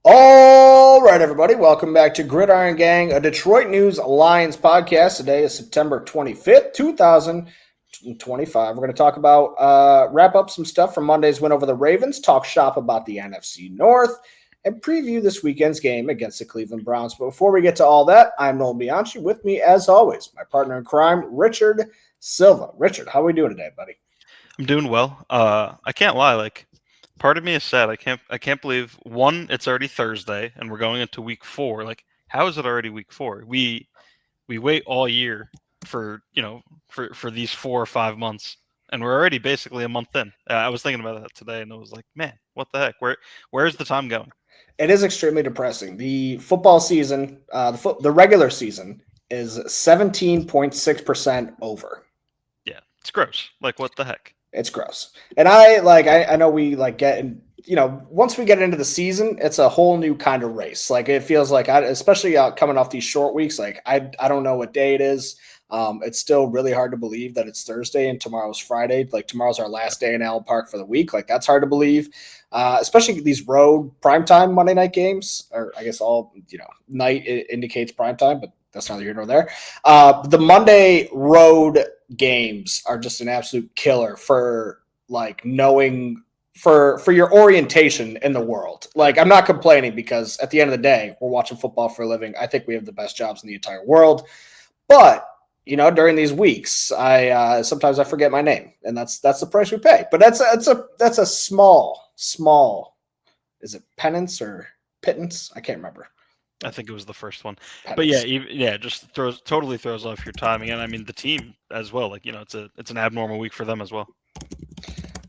All right, everybody, welcome back to Gridiron Gang, a Detroit News Lions podcast. Today is September 25th, 2025. We're going to talk about, wrap up some stuff from Monday's win over the Ravens, talk shop about the NFC North, and preview this weekend's game against the Cleveland Browns. But before we get to all that, I'm Nolan Bianchi. With me, as always, my partner in crime, Richard Silva. Richard, how are we doing today, buddy? I'm doing well. I can't lie. Part of me is sad. I can't believe one. It's already Thursday, and we're going into week 4. How is it already week 4? We wait all year for these 4 or 5 months, and we're already basically a month in. I was thinking about that today, and I was like, man, what the heck? Where's the time going? It is extremely depressing. The football season, the regular season, is 17.6% over. Yeah, it's gross. What the heck? It's gross. And I know we get in, once we get into the season, it's a whole new kind of race. It feels like, especially coming off these short weeks, I don't know what day it is. It's still really hard to believe that it's Thursday and tomorrow's Friday. Tomorrow's our last day in Allen Park for the week. That's hard to believe, especially these road primetime Monday night games, or I guess night indicates primetime, but that's neither here nor there. The Monday road games are just an absolute killer for knowing for your orientation in the world. I'm not complaining because at the end of the day, we're watching football for a living. I think we have the best jobs in the entire world, but during these weeks, I sometimes I forget my name, and that's the price we pay. But that's a small. Is it penance or pittance? I can't remember. I think it was the first one, Penance. but it just totally throws off your timing, and I mean the team as well. It's an abnormal week for them as well.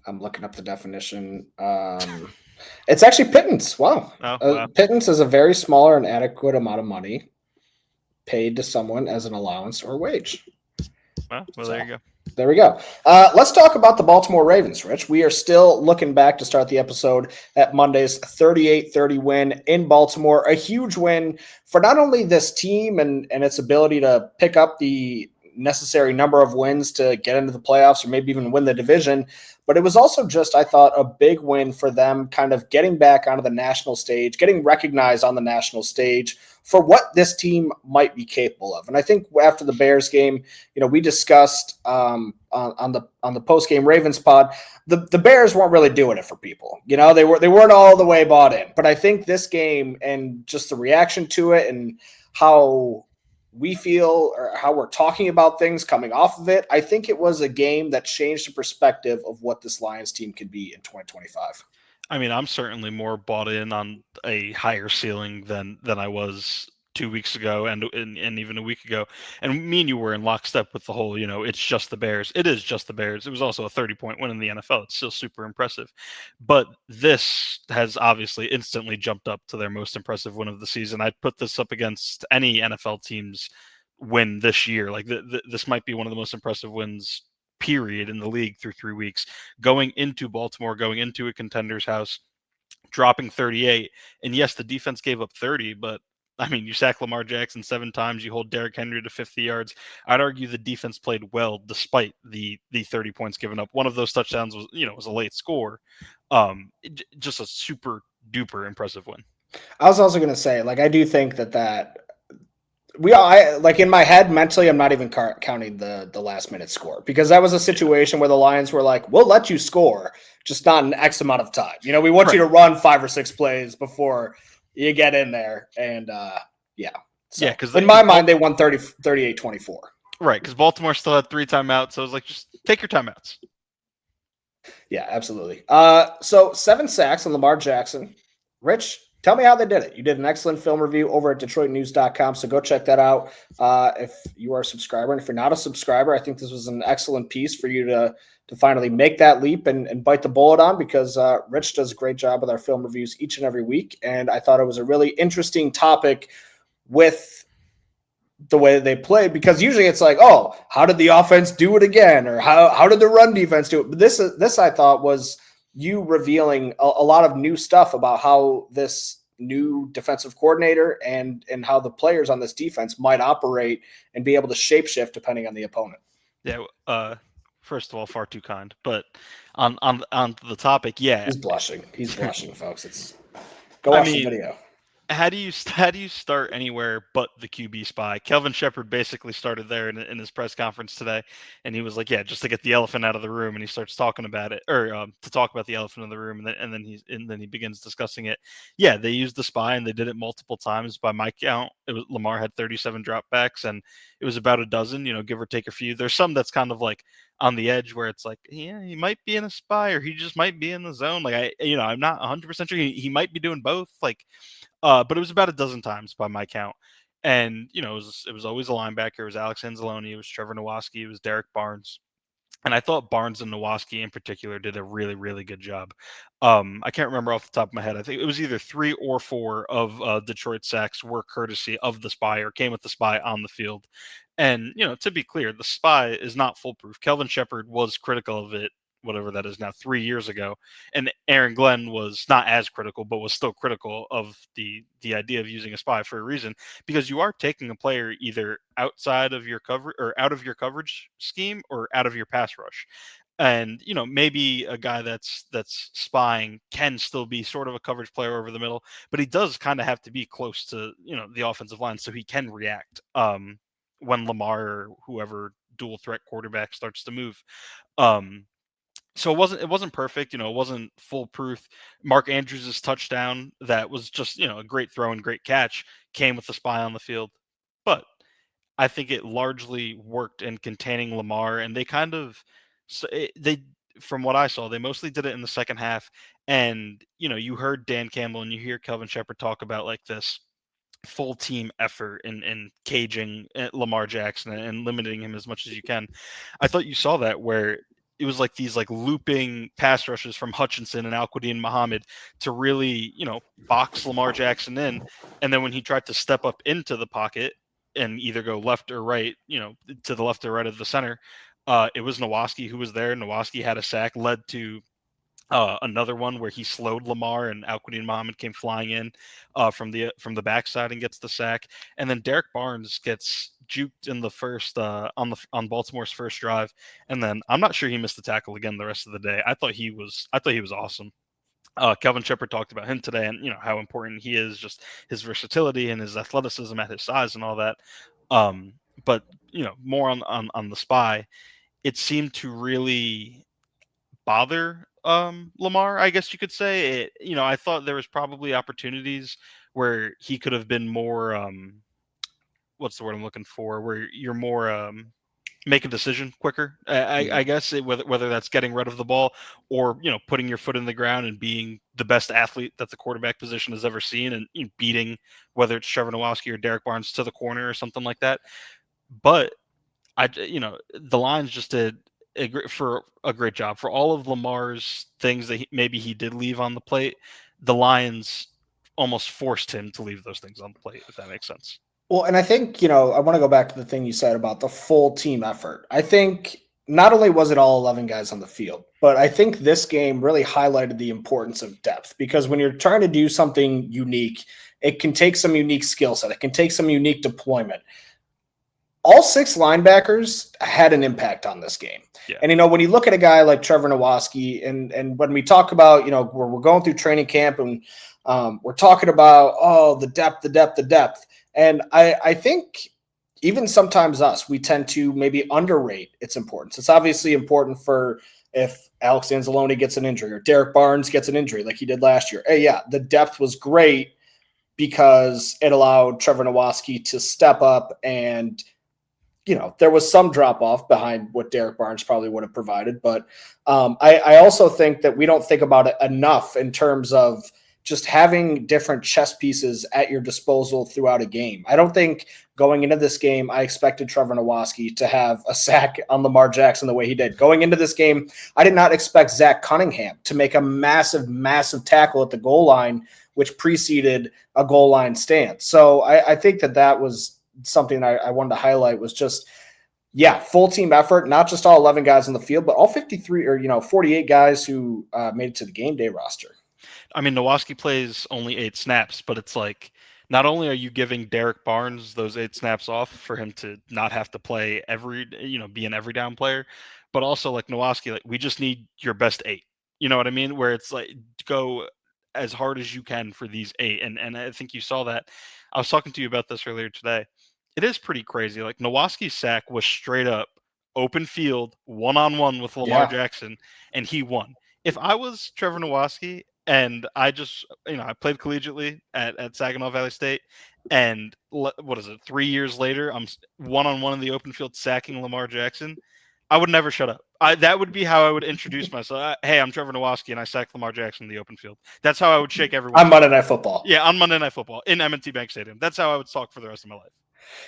I'm looking up the definition. It's actually pittance. Wow. Wow. Pittance is a very small or inadequate amount of money paid to someone as an allowance or wage. Well, there you go. There we go. Let's talk about the Baltimore Ravens, Rich. We are still looking back to start the episode at Monday's 38-30 win in Baltimore. A huge win for not only this team and its ability to pick up the necessary number of wins to get into the playoffs or maybe even win the division, but it was also just, I thought, a big win for them kind of getting back onto the national stage, getting recognized on the national stage for what this team might be capable of. And I think after the Bears game, we discussed on the post-game Ravens pod, the Bears weren't really doing it for people. They weren't all the way bought in. But I think this game and just the reaction to it and how we feel or how we're talking about things coming off of it, I think it was a game that changed the perspective of what this Lions team could be in 2025. I mean, I'm certainly more bought in on a higher ceiling than I was 2 weeks ago and even a week ago. And me and you were in lockstep with the whole, it's just the Bears. It is just the Bears. It was also a 30-point win in the NFL. It's still super impressive. But this has obviously instantly jumped up to their most impressive win of the season. I'd put this up against any NFL team's win this year. This might be one of the most impressive wins period in the league through 3 weeks, going into Baltimore, going into a contender's house, dropping 38. And yes, the defense gave up 30, but I mean, you sack Lamar Jackson 7 times, you hold Derrick Henry to 50 yards. I'd argue the defense played well despite the 30 points given up. One of those touchdowns was a late score. Just a super duper impressive win. I was also going to say, I do think that in my head mentally, I'm not even counting the last minute score, because that was a situation where the Lions were like, we'll let you score, just not an X amount of time. We want you to run 5 or 6 plays before you get in there. And because in my mind, they won 38-24. Right, because Baltimore still had 3 timeouts, so I was like, just take your timeouts. Yeah, absolutely. So 7 sacks on Lamar Jackson. Rich, tell me how they did it. You did an excellent film review over at DetroitNews.com, so go check that out if you are a subscriber. And if you're not a subscriber, I think this was an excellent piece for you to finally make that leap and bite the bullet on, because Rich does a great job with our film reviews each and every week. And I thought it was a really interesting topic with the way that they played, because usually it's like, oh, how did the offense do it again? Or how did the run defense do it? But this I thought was you revealing a lot of new stuff about how this new defensive coordinator and how the players on this defense might operate and be able to shapeshift depending on the opponent. Yeah. First of all, far too kind. But on the topic, yeah. He's blushing. He's blushing, folks. Go I watch the mean, video. how do you start anywhere but the QB spy? Kelvin Shepard basically started there in his press conference today, and he was like, "Yeah, just to get the elephant out of the room," and he starts talking about it, or to talk about the elephant in the room, and then he begins discussing it. Yeah, they used the spy, and they did it multiple times. By my count, it was Lamar had 37 dropbacks, and it was about a dozen, give or take a few. There's some that's kind of like on the edge where it's like, yeah, he might be in a spy, or he just might be in the zone. Like I'm not 100% sure. He might be doing both. Like but it was about a dozen times by my count. And, it was always a linebacker. It was Alex Anzalone. It was Trevor Nowaski. It was Derek Barnes. And I thought Barnes and Nowaski in particular did a really, really good job. I can't remember off the top of my head. I think it was either 3 or 4 of Detroit sacks were courtesy of the spy or came with the spy on the field. And, to be clear, the spy is not foolproof. Kelvin Shepard was critical of it, whatever that is now, 3 years ago. And Aaron Glenn was not as critical, but was still critical of the idea of using a spy for a reason, because you are taking a player either outside of your cover or out of your coverage scheme or out of your pass rush. And maybe a guy that's spying can still be sort of a coverage player over the middle, but he does kind of have to be close to the offensive line so he can react when Lamar or whoever dual threat quarterback starts to move. um so it wasn't perfect, it wasn't foolproof. Mark Andrews' touchdown that was just, a great throw and great catch came with the spy on the field. But I think it largely worked in containing Lamar, and they kind of they from what I saw, they mostly did it in the second half. And you heard Dan Campbell and you hear Kelvin Shepard talk about like this full team effort in caging Lamar Jackson and limiting him as much as you can. I thought you saw that where it was like these like looping pass rushes from Hutchinson and Al-Quadin Muhammad to really, box Lamar Jackson in. And then when he tried to step up into the pocket and either go left or right, to the left or right of the center, it was Nowaski who was there. Nowaski had a sack, led to another one where he slowed Lamar and Al-Quadin Muhammad came flying in from the backside and gets the sack. And then Derek Barnes gets juked in the first on Baltimore's first drive. And then I'm not sure he missed the tackle again the rest of the day. I thought he was awesome. Kelvin Shepard talked about him today, and how important he is, just his versatility and his athleticism at his size and all that. Um, but more on the spy, it seemed to really bother Lamar, I guess you could say. I thought there was probably opportunities where he could have been more what's the word I'm looking for, where you're more make a decision quicker. I guess whether that's getting rid of the ball or putting your foot in the ground and being the best athlete that the quarterback position has ever seen, and beating whether it's Trevor Nowaski or Derek Barnes to the corner or something like that. But the Lions just did a great job for all of Lamar's things that maybe he did leave on the plate. The Lions almost forced him to leave those things on the plate, if that makes sense. Well, and I think, I want to go back to the thing you said about the full team effort. I think not only was it all 11 guys on the field, but I think this game really highlighted the importance of depth, because when you're trying to do something unique, it can take some unique skill set. It can take some unique deployment. All 6 linebackers had an impact on this game. Yeah. And, when you look at a guy like Trevor Nowaski, and when we talk about, we're going through training camp and we're talking about, the depth. And I think even sometimes we tend to maybe underrate its importance. It's obviously important for if Alex Anzalone gets an injury or Derek Barnes gets an injury like he did last year. Hey, yeah, the depth was great because it allowed Trevor Nowaski to step up, and there was some drop off behind what Derek Barnes probably would have provided. But I also think that we don't think about it enough in terms of just having different chess pieces at your disposal throughout a game. I don't think going into this game, I expected Trevor Nowaski to have a sack on Lamar Jackson the way he did. Going into this game, I did not expect Zach Cunningham to make a massive, massive tackle at the goal line, which preceded a goal line stance. So I think that was something I wanted to highlight, was just, full team effort, not just all 11 guys on the field, but all 53 or 48 guys who made it to the game day roster. I mean, Nowaski plays only 8 snaps, but it's like, not only are you giving Derek Barnes those 8 snaps off for him to not have to play be an every down player, but also like Nowaski, like, we just need your best 8. You know what I mean? Where it's like, go as hard as you can for these 8. And I think you saw that. I was talking to you about this earlier today. It is pretty crazy. Like Nowaski's sack was straight up open field, one-on-one with Lamar Yeah. Jackson, and he won. If I was Trevor Nowaski and I just, I played collegiately at Saginaw Valley State, and what is it, 3 years later, I'm one-on-one in the open field sacking Lamar Jackson, I would never shut up. That would be how I would introduce myself. Hey, I'm Trevor Nowaski, and I sacked Lamar Jackson in the open field. That's how I would shake On everyone's hand. Monday Night Football. Yeah, on Monday Night Football in M&T Bank Stadium. That's how I would talk for the rest of my life.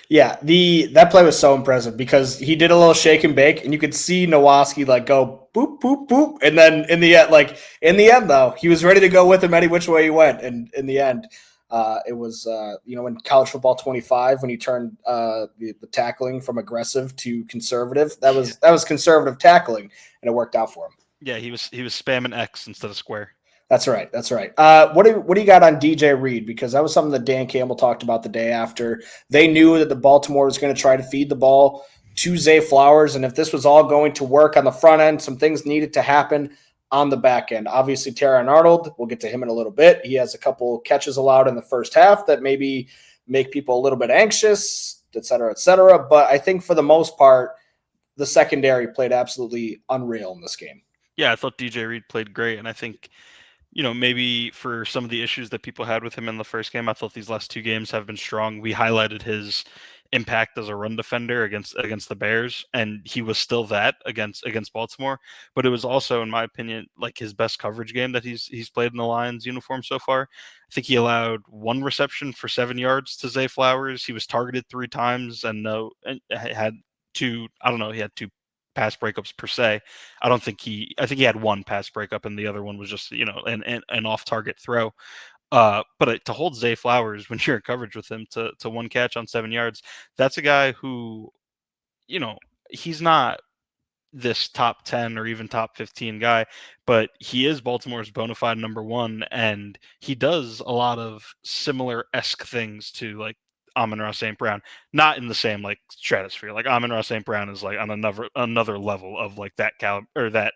Yeah, that play was so impressive because he did a little shake and bake, and you could see Nowaski like go boop boop boop, and then in the end though, he was ready to go with him any which way he went, and in the end, it was in college football 25 when he turned the tackling from aggressive to conservative. That was conservative tackling, and it worked out for him. Yeah, he was spamming X instead of square. That's right. That's right. What do you got on DJ Reed? Because that was something that Dan Campbell talked about the day after. They knew that the Baltimore was going to try to feed the ball to Zay Flowers, and if this was all going to work on the front end, some things needed to happen on the back end. Obviously, Terron Arnold, we'll get to him in a little bit. He has a couple catches allowed in the first half that maybe make people a little bit anxious, et cetera, et cetera. But I think for the most part, the secondary played absolutely unreal in this game. Yeah, I thought DJ Reed played great, and I think maybe for some of the issues that people had with him in the first game, I thought these last 2 games have been strong. We highlighted his impact as a run defender against the Bears, and he was still that against Baltimore. But it was also, in my opinion, like his best coverage game that he's played in the Lions uniform so far. I think he allowed 1 reception for 7 yards to Zay Flowers. He was targeted 3 times and had 2. I don't know. He had 2 pass breakups per se. I think he had 1 pass breakup, and the other one was just an off target throw. But to hold Zay Flowers when you're in coverage with him to 1 catch on 7 yards, that's a guy who, he's not this top 10 or even top 15 guy, but he is Baltimore's bona fide number 1, and he does a lot of similar-esque things to like Amon-Ra St. Brown, not in the same like stratosphere. Like Amon-Ra St. Brown is like on another level of like that caliber or that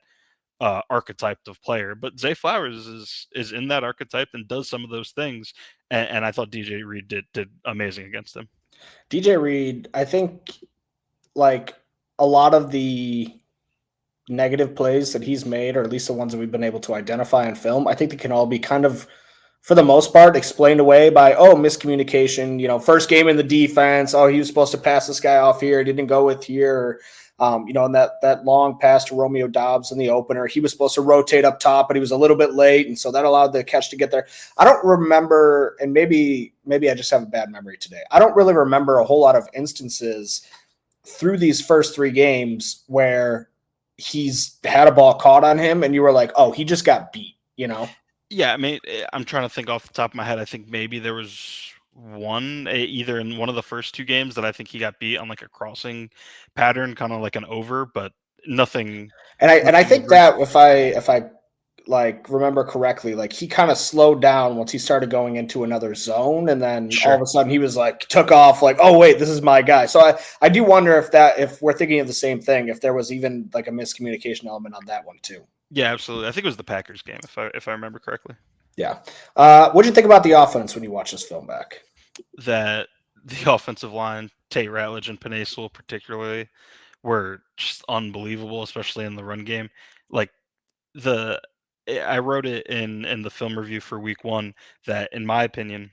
archetype of player, but Zay Flowers is in that archetype and does some of those things, and I thought DJ Reed did amazing against him. DJ Reed, I think, like a lot of the negative plays that he's made, or at least the ones that we've been able to identify in film, I think they can all be kind of, for the most part, explained away by, miscommunication, first game in the defense. Oh, he was supposed to pass this guy off here. He didn't go with here. And that long pass to Romeo Doubs in the opener, he was supposed to rotate up top, but he was a little bit late. And so that allowed the catch to get there. I don't remember, and maybe I just have a bad memory today. I don't really remember a whole lot of instances through these first 3 games where he's had a ball caught on him and you were like, oh, he just got beat, Yeah, I mean, I'm trying to think off the top of my head. I think maybe there was one either in one of the first 2 games that I think he got beat on like a crossing pattern, kind of like an over, but nothing. And I think that if I like remember correctly, like he kind of slowed down once he started going into another zone, and then all of a sudden he was like took off like, oh wait, this is my guy. So I do wonder if we're thinking of the same thing, if there was even like a miscommunication element on that one too. Yeah, absolutely. I think it was the Packers game, if I remember correctly. Yeah. What did you think about the offense when you watch this film back? That the offensive line, Tate Ratledge and Penei Sewell particularly, were just unbelievable, especially in the run game. Like I wrote it in the film review for week 1 that, in my opinion,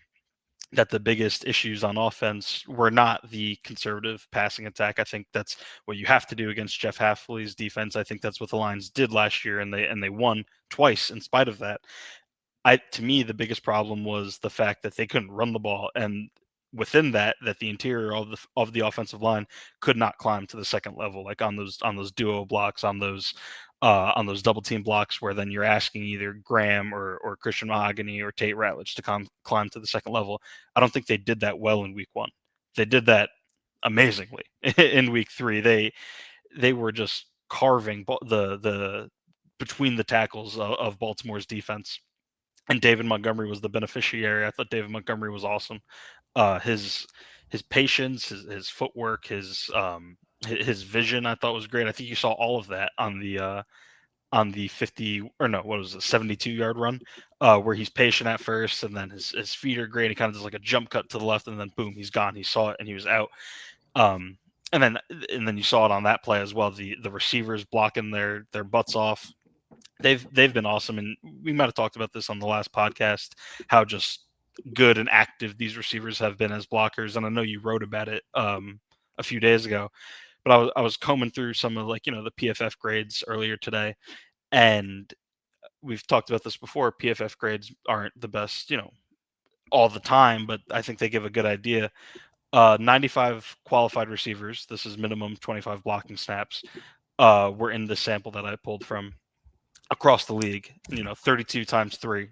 that the biggest issues on offense were not the conservative passing attack. I think that's what you have to do against Jeff Hafley's defense. I think that's what the Lions did last year, and they won twice in spite of that. To me, the biggest problem was the fact that they couldn't run the ball, and within that the interior of the offensive line could not climb to the second level, like on those duo blocks, on those double team blocks, where then you're asking either Graham or Christian Mahogany or Tate Ratledge to climb to the second level. I don't think they did that well in week 1. They did that amazingly in week 3. They were just carving the between the tackles of Baltimore's defense. And David Montgomery was the beneficiary. I thought David Montgomery was awesome. His patience, his footwork, his vision, I thought was great. I think you saw all of that on the 50 or no, what was it, 72-yard run. where he's patient at first, and then his feet are great. He kind of does like a jump cut to the left, and then boom, he's gone. He saw it, and he was out. Um, and then you saw it on that play as well. The receivers blocking their butts off. They've been awesome, and we might have talked about this on the last podcast, how just good and active these receivers have been as blockers. And I know you wrote about it a few days ago, but I was combing through some of the PFF grades earlier today, and we've talked about this before. PFF grades aren't the best, all the time, but I think they give a good idea. 95 qualified receivers. This is minimum 25 blocking snaps. Were in the sample that I pulled from across the league. 32 times three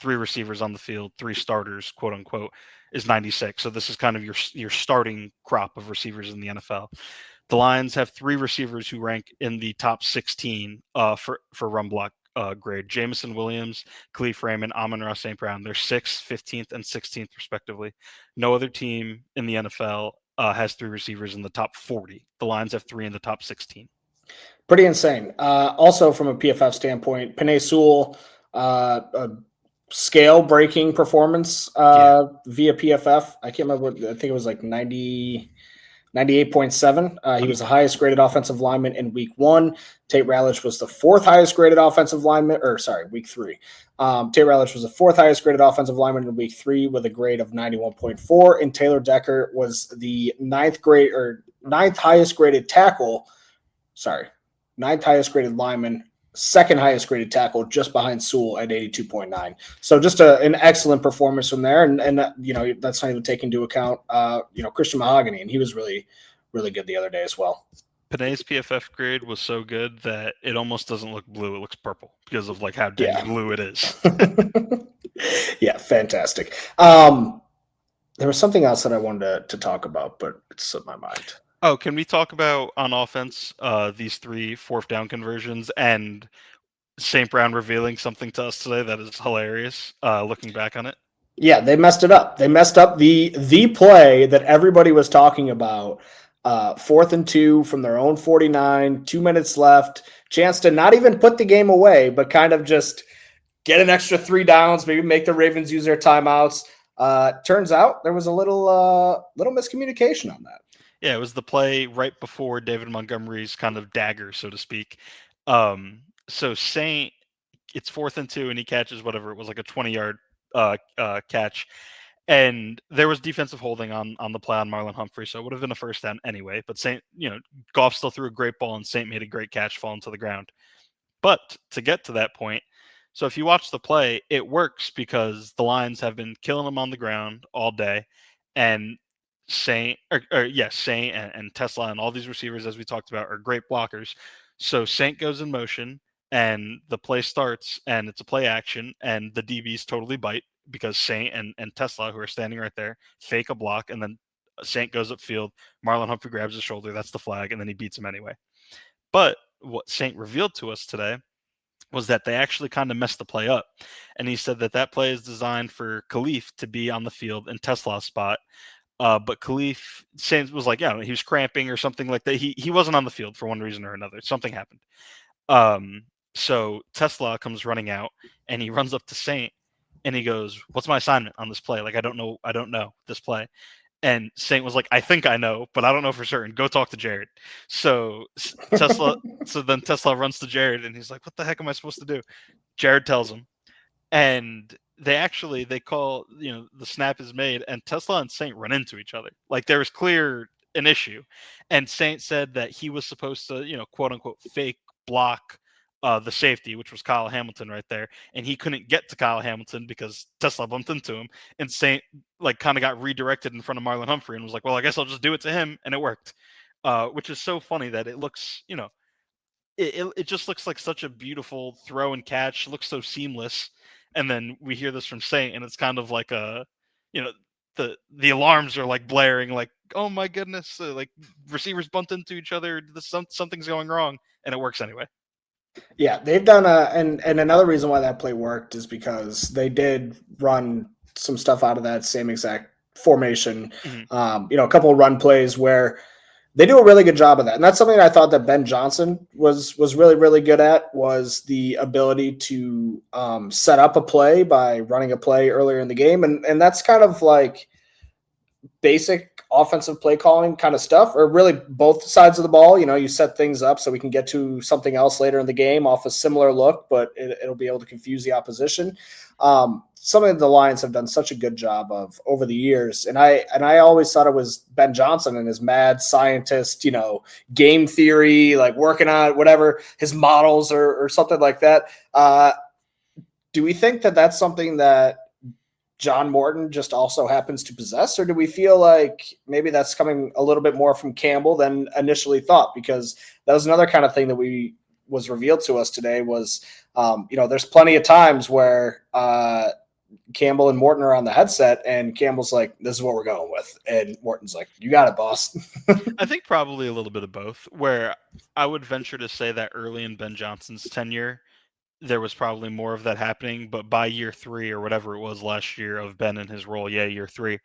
receivers on the field, 3 starters, quote unquote, is 96. So this is kind of your starting crop of receivers in the NFL. The Lions have 3 receivers who rank in the top 16 for run block grade. Jamison Williams, Khalif Raymond, Amon-Ra St. Brown. They're 6th, 15th, and 16th, respectively. No other team in the NFL has 3 receivers in the top 40. The Lions have 3 in the top 16. Pretty insane. Also, from a PFF standpoint, Penei Sewell, a scale-breaking performance via PFF. I can't remember. I think it was like 98.7. He was the highest graded offensive lineman in week 1. Tate Ratledge was the 4th highest graded offensive lineman, week 3. Tate Ratledge was the 4th highest graded offensive lineman in week 3 with a grade of 91.4. And Taylor Decker was the 9th highest graded tackle. 9th highest graded lineman, 2nd highest graded tackle, just behind Sewell at 82.9. So just an excellent performance from there. And that's not even taking into account, Christian Mahogany. And he was really, really good the other day as well. Penei's PFF grade was so good that it almost doesn't look blue. It looks purple because of how dang blue it is. Yeah, fantastic. There was something else that I wanted to talk about, but it slipped my mind. Oh, can we talk about on offense these 3 4th down conversions and St. Brown revealing something to us today that is hilarious, looking back on it? Yeah, they messed it up. They messed up the play that everybody was talking about. 4th and 2 from their own 49, 2 minutes left, chance to not even put the game away, but kind of just get an extra 3 downs, maybe make the Ravens use their timeouts. Turns out there was a little miscommunication on that. Yeah, it was the play right before David Montgomery's kind of dagger, so to speak. So Saint, it's 4th and 2, and he catches whatever it was, like a 20-yard catch, and there was defensive holding on the play on Marlon Humphrey, so it would have been a first down anyway. But Saint, Goff still threw a great ball, and Saint made a great catch, falling to the ground. But to get to that point, so if you watch the play, it works because the Lions have been killing him on the ground all day, and Saint and Tesla and all these receivers, as we talked about, are great blockers. So Saint goes in motion and the play starts and it's a play action and the DBs totally bite because Saint and Tesla, who are standing right there, fake a block, and then Saint goes upfield. Marlon Humphrey grabs his shoulder. That's the flag, and then he beats him anyway. But what Saint revealed to us today was that they actually kind of messed the play up. And he said that play is designed for Khalif to be on the field in Tesla's spot. But Khalif was like, he was cramping or something like that. He wasn't on the field for one reason or another. Something happened. So Tesla comes running out and he runs up to Saint and he goes, "What's my assignment on this play? I don't know this play." And Saint was like, "I think I know, but I don't know for certain. Go talk to Jared." So then Tesla runs to Jared and he's like, "What the heck am I supposed to do?" Jared tells him. And they call, the snap is made and Tesla and Saint run into each other. There was clear an issue. And Saint said that he was supposed to, quote unquote, fake block the safety, which was Kyle Hamilton right there. And he couldn't get to Kyle Hamilton because Tesla bumped into him. And Saint kind of got redirected in front of Marlon Humphrey and was like, "Well, I guess I'll just do it to him." And it worked, which is so funny that it looks, it just looks like such a beautiful throw and catch. It looks so seamless. And then we hear this from Saint, and it's kind of like the alarms are blaring, oh my goodness, receivers bumped into each other. Something's going wrong, and it works anyway. Yeah, they've done and another reason why that play worked is because they did run some stuff out of that same exact formation. Mm-hmm. A couple of run plays where They do a really good job of that, and that's something I thought that Ben Johnson was really really good at, was the ability to set up a play by running a play earlier in the game, and that's kind of like basic offensive play calling kind of stuff, or really both sides of the ball. You know, you set things up so we can get to something else later in the game off a similar look, but it'll be able to confuse the opposition. Something the Lions have done such a good job of over the years, and I always thought it was Ben Johnson and his mad scientist, game theory, like working on whatever his models or something like that. Do we think that that's something that John Morton just also happens to possess, or do we feel like maybe that's coming a little bit more from Campbell than initially thought? Because that was another kind of thing that was revealed to us today was, there's plenty of times where Campbell and Morton are on the headset, and Campbell's like, "This is what we're going with," and Morton's like, "You got it, boss." I think probably a little bit of both. Where I would venture to say that early in Ben Johnson's tenure, there was probably more of that happening, but by year 3 or whatever it was last year of Ben and his role, year 3,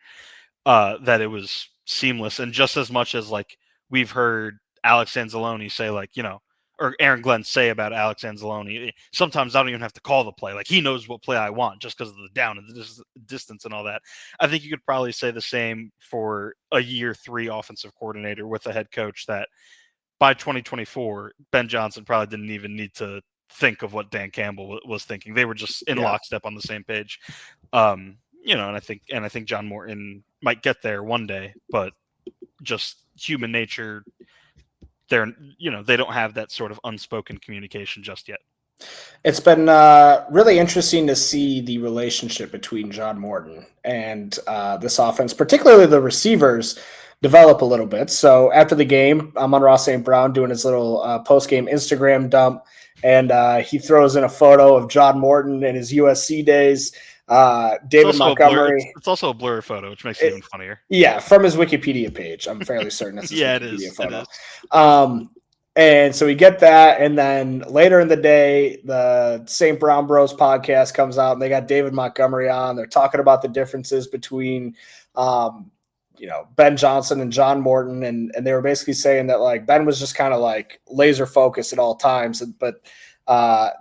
that it was seamless. And just as much as like we've heard Alex Anzalone say, like, or Aaron Glenn say about Alex Anzalone, sometimes I don't even have to call the play. Like, he knows what play I want just because of the down and the distance and all that. I think you could probably say the same for a year 3 offensive coordinator with a head coach that by 2024, Ben Johnson probably didn't even need to think of what Dan Campbell was thinking. They were just in lockstep on the same page. And I think John Morton might get there one day, but just human nature, they don't have that sort of unspoken communication just yet. It's been really interesting to see the relationship between John Morton and this offense, particularly the receivers, develop a little bit. So after the game, Amon-Ra St. Brown doing his little post-game Instagram dump, and he throws in a photo of John Morton in his USC days. David Montgomery. It's also a blur photo, which makes it even funnier. Yeah, from his Wikipedia page. I'm fairly certain it's his Wikipedia photo. It is. And so we get that, and then later in the day, the St. Brown Bros podcast comes out, and they got David Montgomery on. They're talking about the differences between, Ben Johnson and John Morton, and they were basically saying that like Ben was just kind of like laser focused at all times, but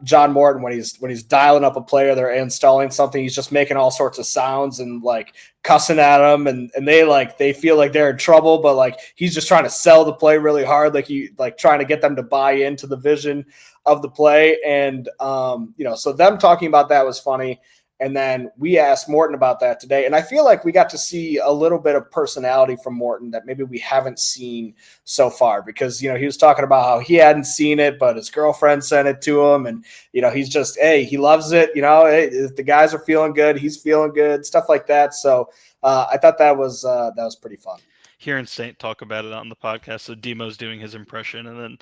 John Morton, when he's dialing up a player, they're installing something, he's just making all sorts of sounds and like cussing at them, and they feel like they're in trouble, but like he's just trying to sell the play really hard, like trying to get them to buy into the vision of the play. And so them talking about that was funny. And then we asked Morton about that today. And I feel like we got to see a little bit of personality from Morton that maybe we haven't seen so far, because, he was talking about how he hadn't seen it, but his girlfriend sent it to him. And, he's just, hey, he loves it. If the guys are feeling good, he's feeling good, stuff like that. So I thought that was pretty fun. Hearing Saint talk about it on the podcast. So Demo's doing his impression, and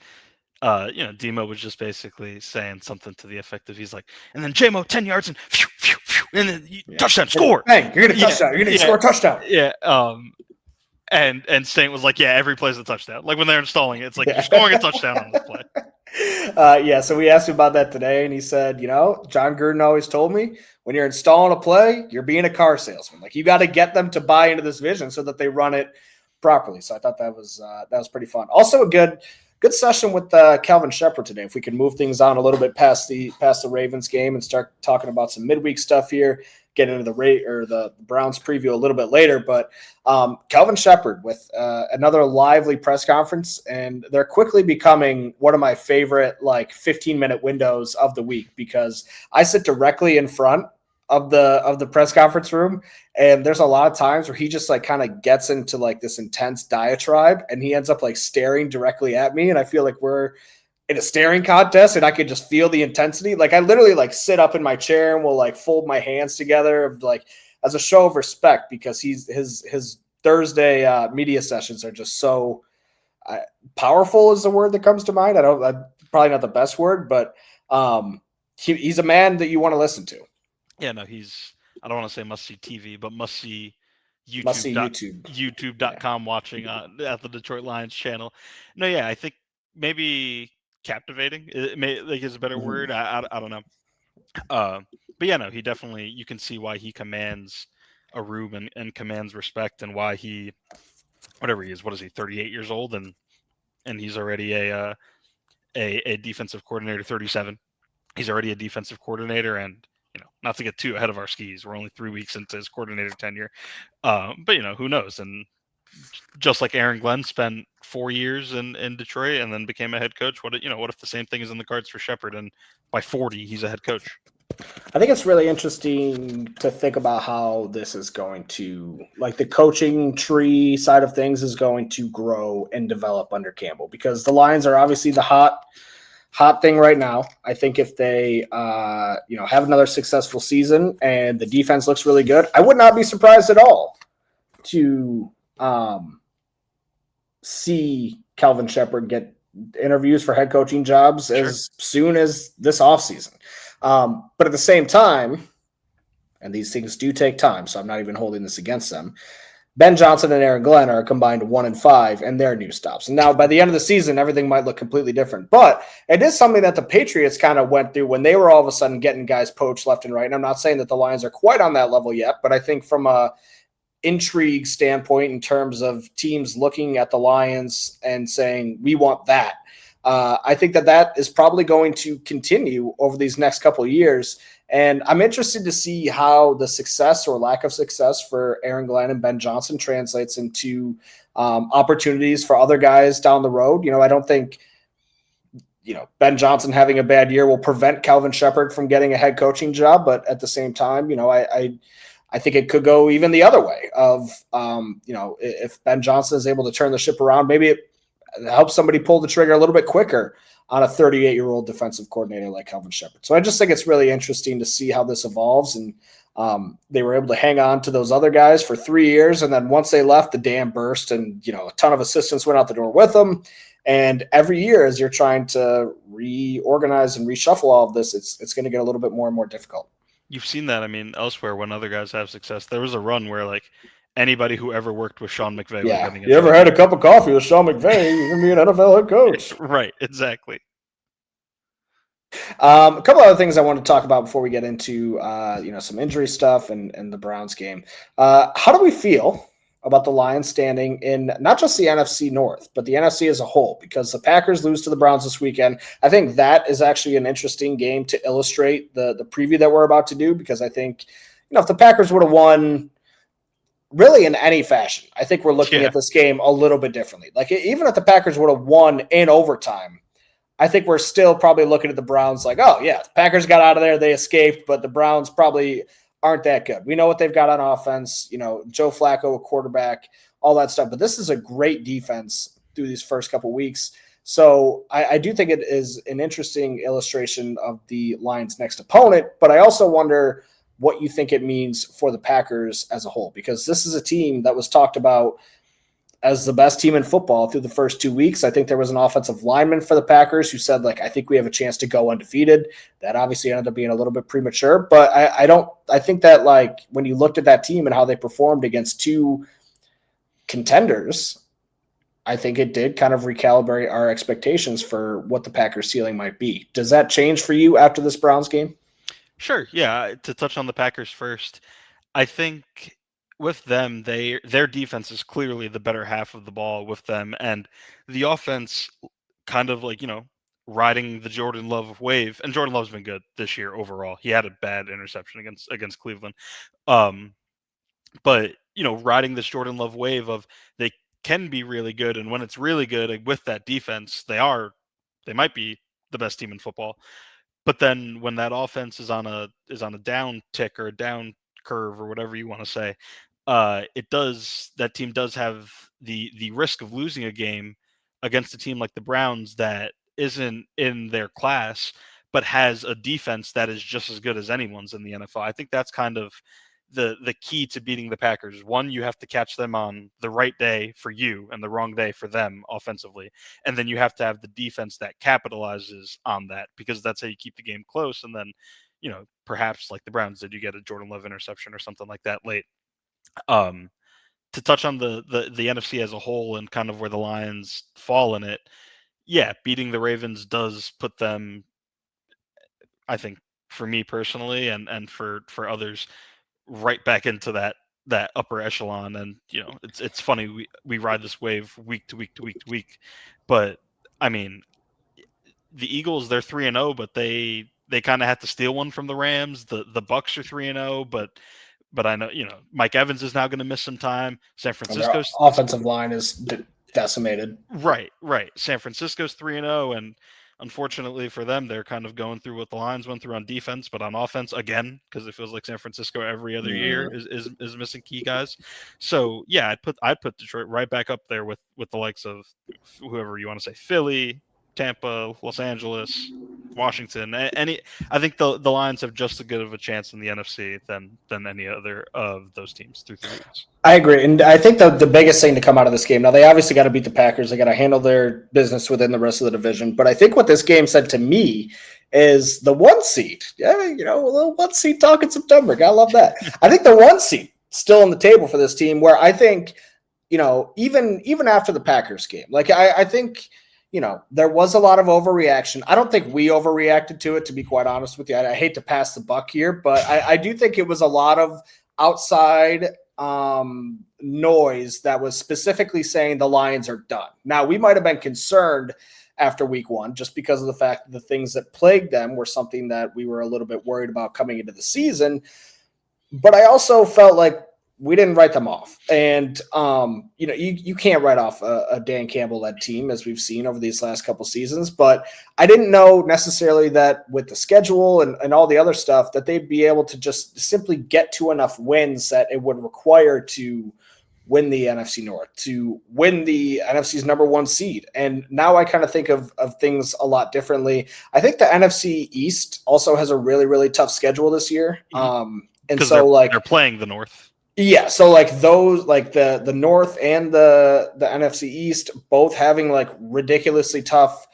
then Demo was just basically saying something to the effect of, he's like, and then JMO 10 yards and phew, phew, phew, and then touchdown, score. Bang, you're gonna touchdown. You're gonna score a touchdown. Yeah. And Saint was like, yeah, every play's a touchdown. Like when they're installing it, it's like you're scoring a touchdown on this play. So we asked him about that today, and he said, John Gruden always told me when you're installing a play, you're being a car salesman. Like you got to get them to buy into this vision so that they run it properly. So I thought that was pretty fun. Also a good session with Calvin Shepard today. If we can move things on a little bit past the Ravens game and start talking about some midweek stuff here, get into the Browns preview a little bit later. But Calvin Shepard with another lively press conference, and they're quickly becoming one of my favorite 15-minute windows of the week, because I sit directly in front of the press conference room, and there's a lot of times where he just kind of gets into this intense diatribe, and he ends up staring directly at me, and I feel like we're in a staring contest, and I could just feel the intensity. I literally sit up in my chair and will fold my hands together as a show of respect, because his Thursday media sessions are just so powerful is the word that comes to mind. Probably not the best word, but he's a man that you want to listen to. Yeah, no, I don't want to say must-see TV, but must-see YouTube. Must-see YouTube. YouTube.com watching at the Detroit Lions channel. No, yeah, I think maybe captivating is a better word. I don't know. But yeah, no, he definitely, you can see why he commands a room and commands respect, and why he whatever he is. What is he? 38 years old, and he's already a defensive coordinator. 37. He's already a defensive coordinator, and not to get too ahead of our skis, we're only 3 weeks into his coordinator tenure. But who knows? And just like Aaron Glenn spent 4 years in Detroit and then became a head coach. What if the same thing is in the cards for Shepard, and by 40 he's a head coach? I think it's really interesting to think about how this is going to, like, the coaching tree side of things is going to grow and develop under Campbell, because the Lions are obviously the hot thing right now. I think if they have another successful season and the defense looks really good, I would not be surprised at all to see Calvin Shepard get interviews for head coaching jobs as soon as this offseason. But at the same time, and these things do take time, so I'm not even holding this against them, Ben Johnson and Aaron Glenn are combined 1-5 and they're new stops. And now by the end of the season, everything might look completely different. But it is something that the Patriots kind of went through when they were all of a sudden getting guys poached left and right. And I'm not saying that the Lions are quite on that level yet, but I think from a intrigue standpoint, in terms of teams looking at the Lions and saying, we want that, I think that is probably going to continue over these next couple of years. And I'm interested to see how the success or lack of success for Aaron Glenn and Ben Johnson translates into opportunities for other guys down the road. I don't think Ben Johnson having a bad year will prevent Calvin Shepard from getting a head coaching job. But at the same time, I think it could go even the other way of, if Ben Johnson is able to turn the ship around, maybe it helps somebody pull the trigger a little bit quicker on a 38-year-old defensive coordinator like Calvin Shepard. So I just think it's really interesting to see how this evolves. And they were able to hang on to those other guys for 3 years. And then once they left, the dam burst and, a ton of assistants went out the door with them. And every year, as you're trying to reorganize and reshuffle all of this, it's going to get a little bit more and more difficult. You've seen that, elsewhere when other guys have success. There was a run where, like, anybody who ever worked with Sean McVay was getting a job. You ever had a cup of coffee with Sean McVay? You're going to be an NFL head coach. Right, exactly. A couple other things I want to talk about before we get into some injury stuff and the Browns game. How do we feel about the Lions standing in not just the NFC North, but the NFC as a whole? Because the Packers lose to the Browns this weekend. I think that is actually an interesting game to illustrate the preview that we're about to do, because I think, if the Packers would have won really in any fashion, I think we're looking at this game a little bit differently. Like, even if the Packers would have won in overtime, I think we're still probably looking at the Browns like, oh, yeah, the Packers got out of there, they escaped, but the Browns probably aren't that good. We know what they've got on offense, Joe Flacco, a quarterback, all that stuff. But this is a great defense through these first couple of weeks. So I do think it is an interesting illustration of the Lions' next opponent. But I also wonder what you think it means for the Packers as a whole, because this is a team that was talked about as the best team in football through the first 2 weeks. I think there was an offensive lineman for the Packers who said, like, I think we have a chance to go undefeated. That obviously ended up being a little bit premature, but I think that, like, when you looked at that team and how they performed against two contenders, I think it did kind of recalibrate our expectations for what the Packers ceiling might be. Does that change for you after this Browns game? Sure. Yeah. To touch on the Packers first, I think with them, their defense is clearly the better half of the ball with them, and the offense kind of, like, riding the Jordan Love wave. And Jordan Love's been good this year overall. He had a bad interception against Cleveland, but riding this Jordan Love wave of they can be really good, and when it's really good with that defense, they might be the best team in football. But then when that offense is on a down tick or a down curve or whatever you want to say, that team does have the risk of losing a game against a team like the Browns that isn't in their class, but has a defense that is just as good as anyone's in the NFL. I think that's kind of the key to beating the Packers. One, you have to catch them on the right day for you and the wrong day for them offensively. And then you have to have the defense that capitalizes on that, because that's how you keep the game close. And then, perhaps like the Browns did, you get a Jordan Love interception or something like that late. To touch on the NFC as a whole and kind of where the Lions fall in it, yeah, beating the Ravens does put them, I think, for me personally and for others, right back into that that upper echelon. And it's funny, we ride this wave week to week to week to week, but I mean, the Eagles, they're 3-0, but they kind of had to steal one from the Rams. The Bucks are 3-0, but I know Mike Evans is now going to miss some time. San And their Francisco's offensive line is decimated. right. San Francisco's 3-0, and unfortunately for them, they're kind of going through what the Lions went through on defense, but on offense again, because it feels like San Francisco every other year is missing key guys. So yeah, I'd put Detroit right back up there with the likes of whoever you want to say, Philly, Tampa, Los Angeles, Washington. I think the Lions have just as good of a chance in the NFC than any other of those teams through 3 weeks. I agree. And I think the biggest thing to come out of this game, now they obviously got to beat the Packers. They got to handle their business within the rest of the division. But I think what this game said to me is the 1 seed. Yeah, a little 1 seed talk in September. Gotta love that. I think the 1 seed still on the table for this team, where I think, even after the Packers game, like I think, there was a lot of overreaction. I don't think we overreacted to it, to be quite honest with you. I hate to pass the buck here, but I do think it was a lot of outside noise that was specifically saying the Lions are done. Now, we might have been concerned after week 1 just because of the fact that the things that plagued them were something that we were a little bit worried about coming into the season. But I also felt like we didn't write them off. And, you can't write off a Dan Campbell-led team, as we've seen over these last couple seasons. But I didn't know necessarily that with the schedule and all the other stuff that they'd be able to just simply get to enough wins that it would require to win the NFC North, to win the NFC's number 1 seed. And now I kind of think of things a lot differently. I think the NFC East also has a really, really tough schedule this year. And so they're playing the North. Yeah, so like those, like the North and the NFC East, both having like ridiculously tough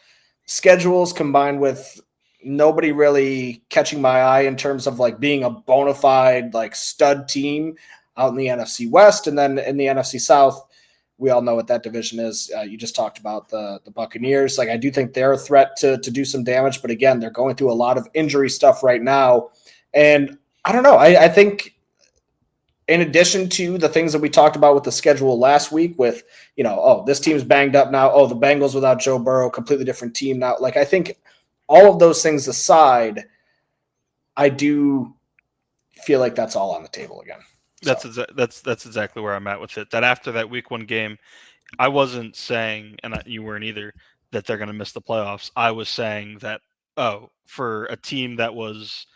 schedules, combined with nobody really catching my eye in terms of like being a bona fide like stud team out in the NFC West. And then in the NFC South, we all know what that division is. You just talked about the Buccaneers. Like, I do think they're a threat to do some damage, but again, they're going through a lot of injury stuff right now. And I don't know. I think, in addition to the things that we talked about with the schedule last week with, this team's banged up now. Oh, the Bengals without Joe Burrow, completely different team now. Like, I think all of those things aside, I do feel like that's all on the table again. So. That's exactly where I'm at with it. That after that week 1 game, I wasn't saying, and you weren't either, that they're going to miss the playoffs. I was saying that, for a team that was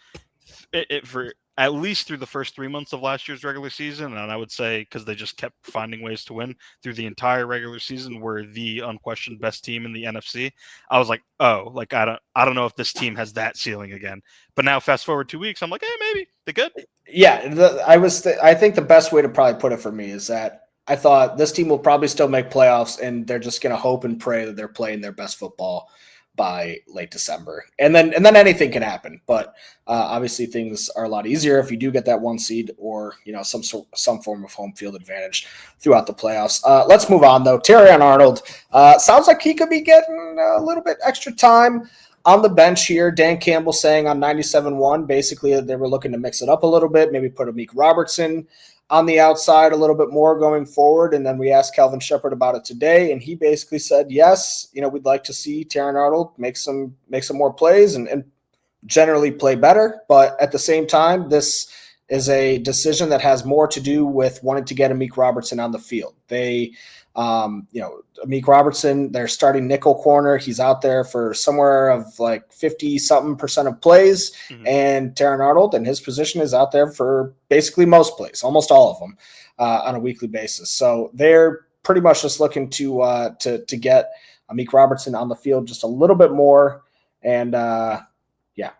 for at least through the first 3 months of last year's regular season, and I would say because they just kept finding ways to win through the entire regular season, were the unquestioned best team in the NFC. I was like, I don't know if this team has that ceiling again. But now, fast forward 2 weeks, I'm like, hey, maybe they're good. Yeah, I think the best way to probably put it for me is that I thought this team will probably still make playoffs, and they're just going to hope and pray that they're playing their best football by late December. And then anything can happen. But obviously things are a lot easier if you do get that 1 seed or, some form of home field advantage throughout the playoffs. Let's move on, though. Terrion Arnold sounds like he could be getting a little bit extra time on the bench here. Dan Campbell saying on 97.1, basically they were looking to mix it up a little bit, maybe put Amik Robertson on the outside a little bit more going forward. And then we asked Kelvin Shepherd about it today, and he basically said, yes, we'd like to see Terrion Arnold make some more plays and generally play better. But at the same time, this is a decision that has more to do with wanting to get Amik Robertson on the field. Amik Robertson, their starting nickel corner, he's out there for somewhere of like 50-something% of plays. Mm-hmm. And Terrion Arnold and his position is out there for basically most plays, almost all of them on a weekly basis. So they're pretty much just looking to get Amik Robertson on the field just a little bit more. And yeah.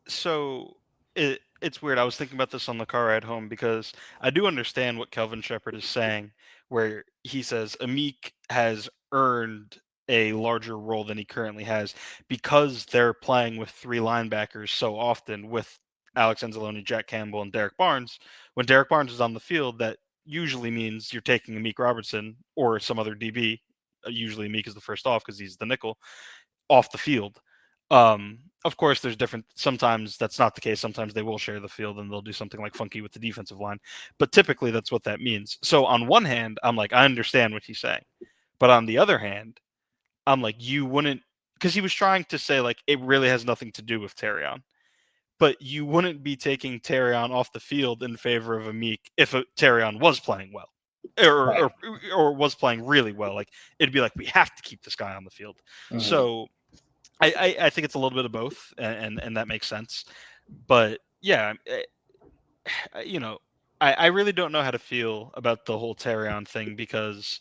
So it's weird. I was thinking about this on the car ride home because I do understand what Kelvin Shepherd is saying, where he says Amik has earned a larger role than he currently has because they're playing with 3 linebackers so often with Alex Anzalone, Jack Campbell, and Derek Barnes. When Derek Barnes is on the field, that usually means you're taking Amik Robertson or some other DB. Usually Amik is the first off because he's the nickel, off the field. Of course, there's different. Sometimes that's not the case. Sometimes they will share the field and they'll do something like funky with the defensive line. But typically, that's what that means. So on one hand, I'm like, I understand what he's saying, but on the other hand, I'm like, you wouldn't, because he was trying to say like it really has nothing to do with Terrion, but you wouldn't be taking Terrion off the field in favor of Amik if Terrion was playing well. Right. Or was playing really well. Like it'd be like we have to keep this guy on the field. So I think it's a little bit of both, and that makes sense. But yeah, I really don't know how to feel about the whole Terrion thing because,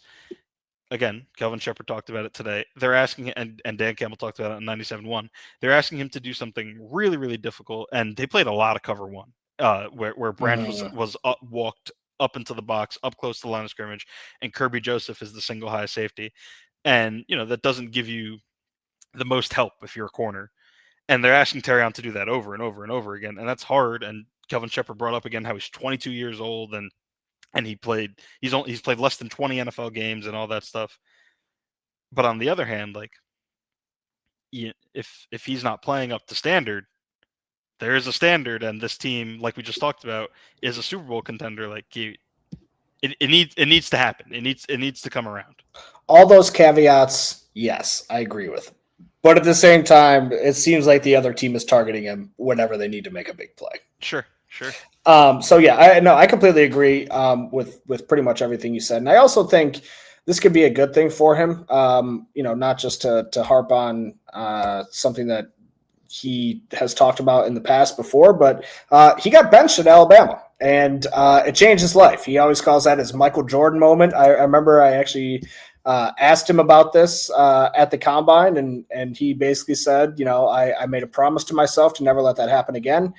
again, Kelvin Shepard talked about it today. They're asking, and Dan Campbell talked about it in 97-1. They're asking him to do something really, really difficult, and they played a lot of cover one, where Branch was walked up into the box, up close to the line of scrimmage, and Kirby Joseph is the single high safety. And, that doesn't give you the most help if you're a corner. And they're asking Terrion to do that over and over and over again. And that's hard. And Kelvin Shepard brought up again how he's 22 years old and he's played less than 20 NFL games and all that stuff. But on the other hand, like if he's not playing up to standard, there is a standard, and this team, like we just talked about, is a Super Bowl contender. Like it needs to happen. It needs to come around. All those caveats, yes, I agree with. But at the same time, it seems like the other team is targeting him whenever they need to make a big play. Sure. So yeah, I completely agree with pretty much everything you said, and I also think this could be a good thing for him. Not just to harp on something that he has talked about in the past before, but he got benched at Alabama, and it changed his life. He always calls that his Michael Jordan moment. I remember I actually asked him about this at the combine, and he basically said, I made a promise to myself to never let that happen again.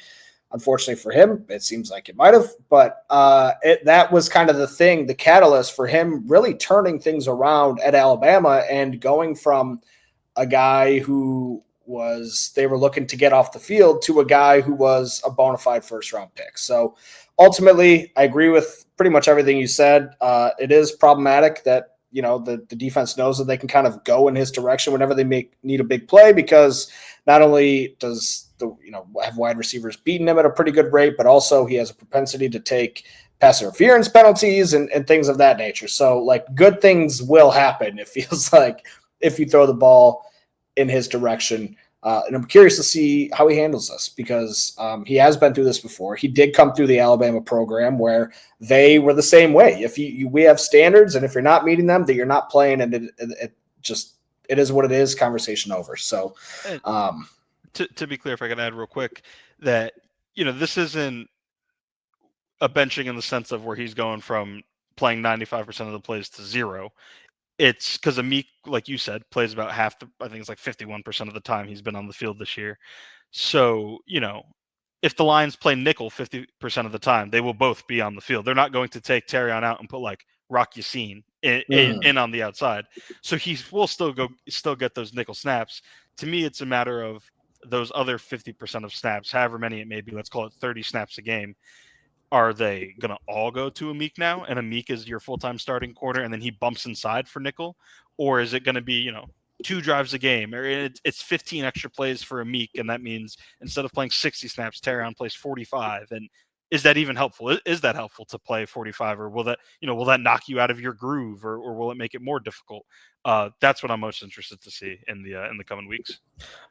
Unfortunately for him, it seems like it might have, but that was kind of the thing, the catalyst for him really turning things around at Alabama and going from a guy who they were looking to get off the field to a guy who was a bona fide first-round pick. So ultimately, I agree with pretty much everything you said. It is problematic that the defense knows that they can kind of go in his direction whenever they need a big play, because not only does have wide receivers beating him at a pretty good rate, but also he has a propensity to take pass interference penalties and things of that nature. So like good things will happen, it feels like, if you throw the ball in his direction. And I'm curious to see how he handles this, because he has been through this before. He did come through the Alabama program where they were the same way. If we have standards, and if you're not meeting them, that you're not playing, and it is what it is. Conversation over. So, to be clear, if I can add real quick, that this isn't a benching in the sense of where he's going from playing 95% of the plays to zero. It's because Amik, like you said, plays about half I think it's like 51% of the time he's been on the field this year. So, if the Lions play nickel 50% of the time, they will both be on the field. They're not going to take Terrion out and put like Rock Yassin in on the outside. So he will still get those nickel snaps. To me, it's a matter of those other 50% of snaps, however many it may be, let's call it 30 snaps a game. Are they going to all go to Amik now, and Amik is your full-time starting corner, and then he bumps inside for nickel? Or is it going to be, 2 drives a game, or it's 15 extra plays for Amik, and that means instead of playing 60 snaps, Terrion plays 45? And is that even helpful? Is that helpful to play 45, or will that knock you out of your groove, or will it make it more difficult? That's what I'm most interested to see in the coming weeks.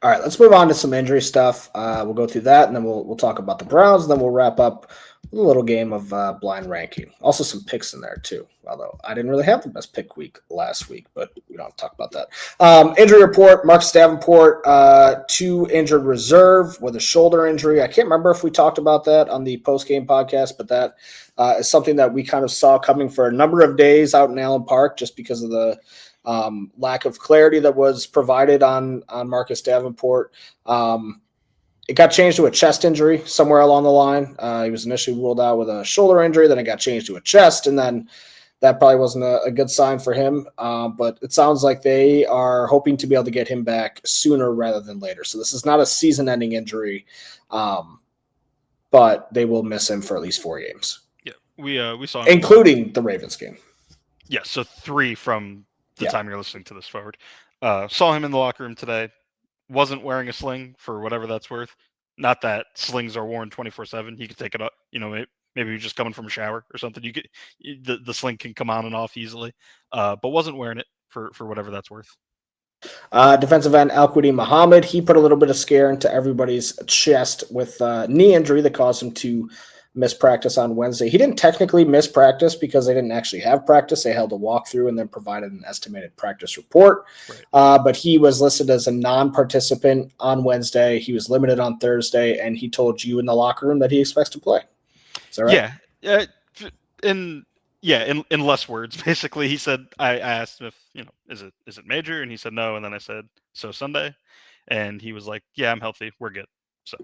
All right, let's move on to some injury stuff. We'll go through that, and then we'll talk about the Browns, and then we'll wrap up with a little game of blind ranking. Also, some picks in there too. Although I didn't really have the best pick week last week, but we don't have to talk about that. Injury report: Marcus Davenport, 2 injured reserve with a shoulder injury. I can't remember if we talked about that on the post-game podcast, but that is something that we kind of saw coming for a number of days out in Allen Park, just because of the lack of clarity that was provided on Marcus Davenport. It got changed to a chest injury somewhere along the line. He was initially ruled out with a shoulder injury, then it got changed to a chest, and then that probably wasn't a good sign for him. But it sounds like they are hoping to be able to get him back sooner rather than later. So this is not a season-ending injury, but they will miss him for at least 4 games. Yeah, we saw him, including the Ravens game. Yeah, so 3 from the time you're listening to this forward. Saw him in the locker room today. wasn't wearing a sling for whatever that's worth. Not that slings are worn 24/7. He could take it up. Maybe you're just coming from a shower or something. The sling can come on and off easily, but wasn't wearing it for whatever that's worth. Defensive end Al-Quidi Muhammad, he put a little bit of scare into everybody's chest with knee injury that caused him to miss practice on Wednesday. He didn't technically miss practice because they didn't actually have practice. They held a walkthrough and then provided an estimated practice report. Right. But he was listed as a non-participant on Wednesday. He was limited on Thursday, and he told you in the locker room that he expects to play. Is that right? Yeah. In less words, basically, he said. I asked him if is it major, and he said no, and then I said so Sunday, and he was like, yeah, I'm healthy, we're good. So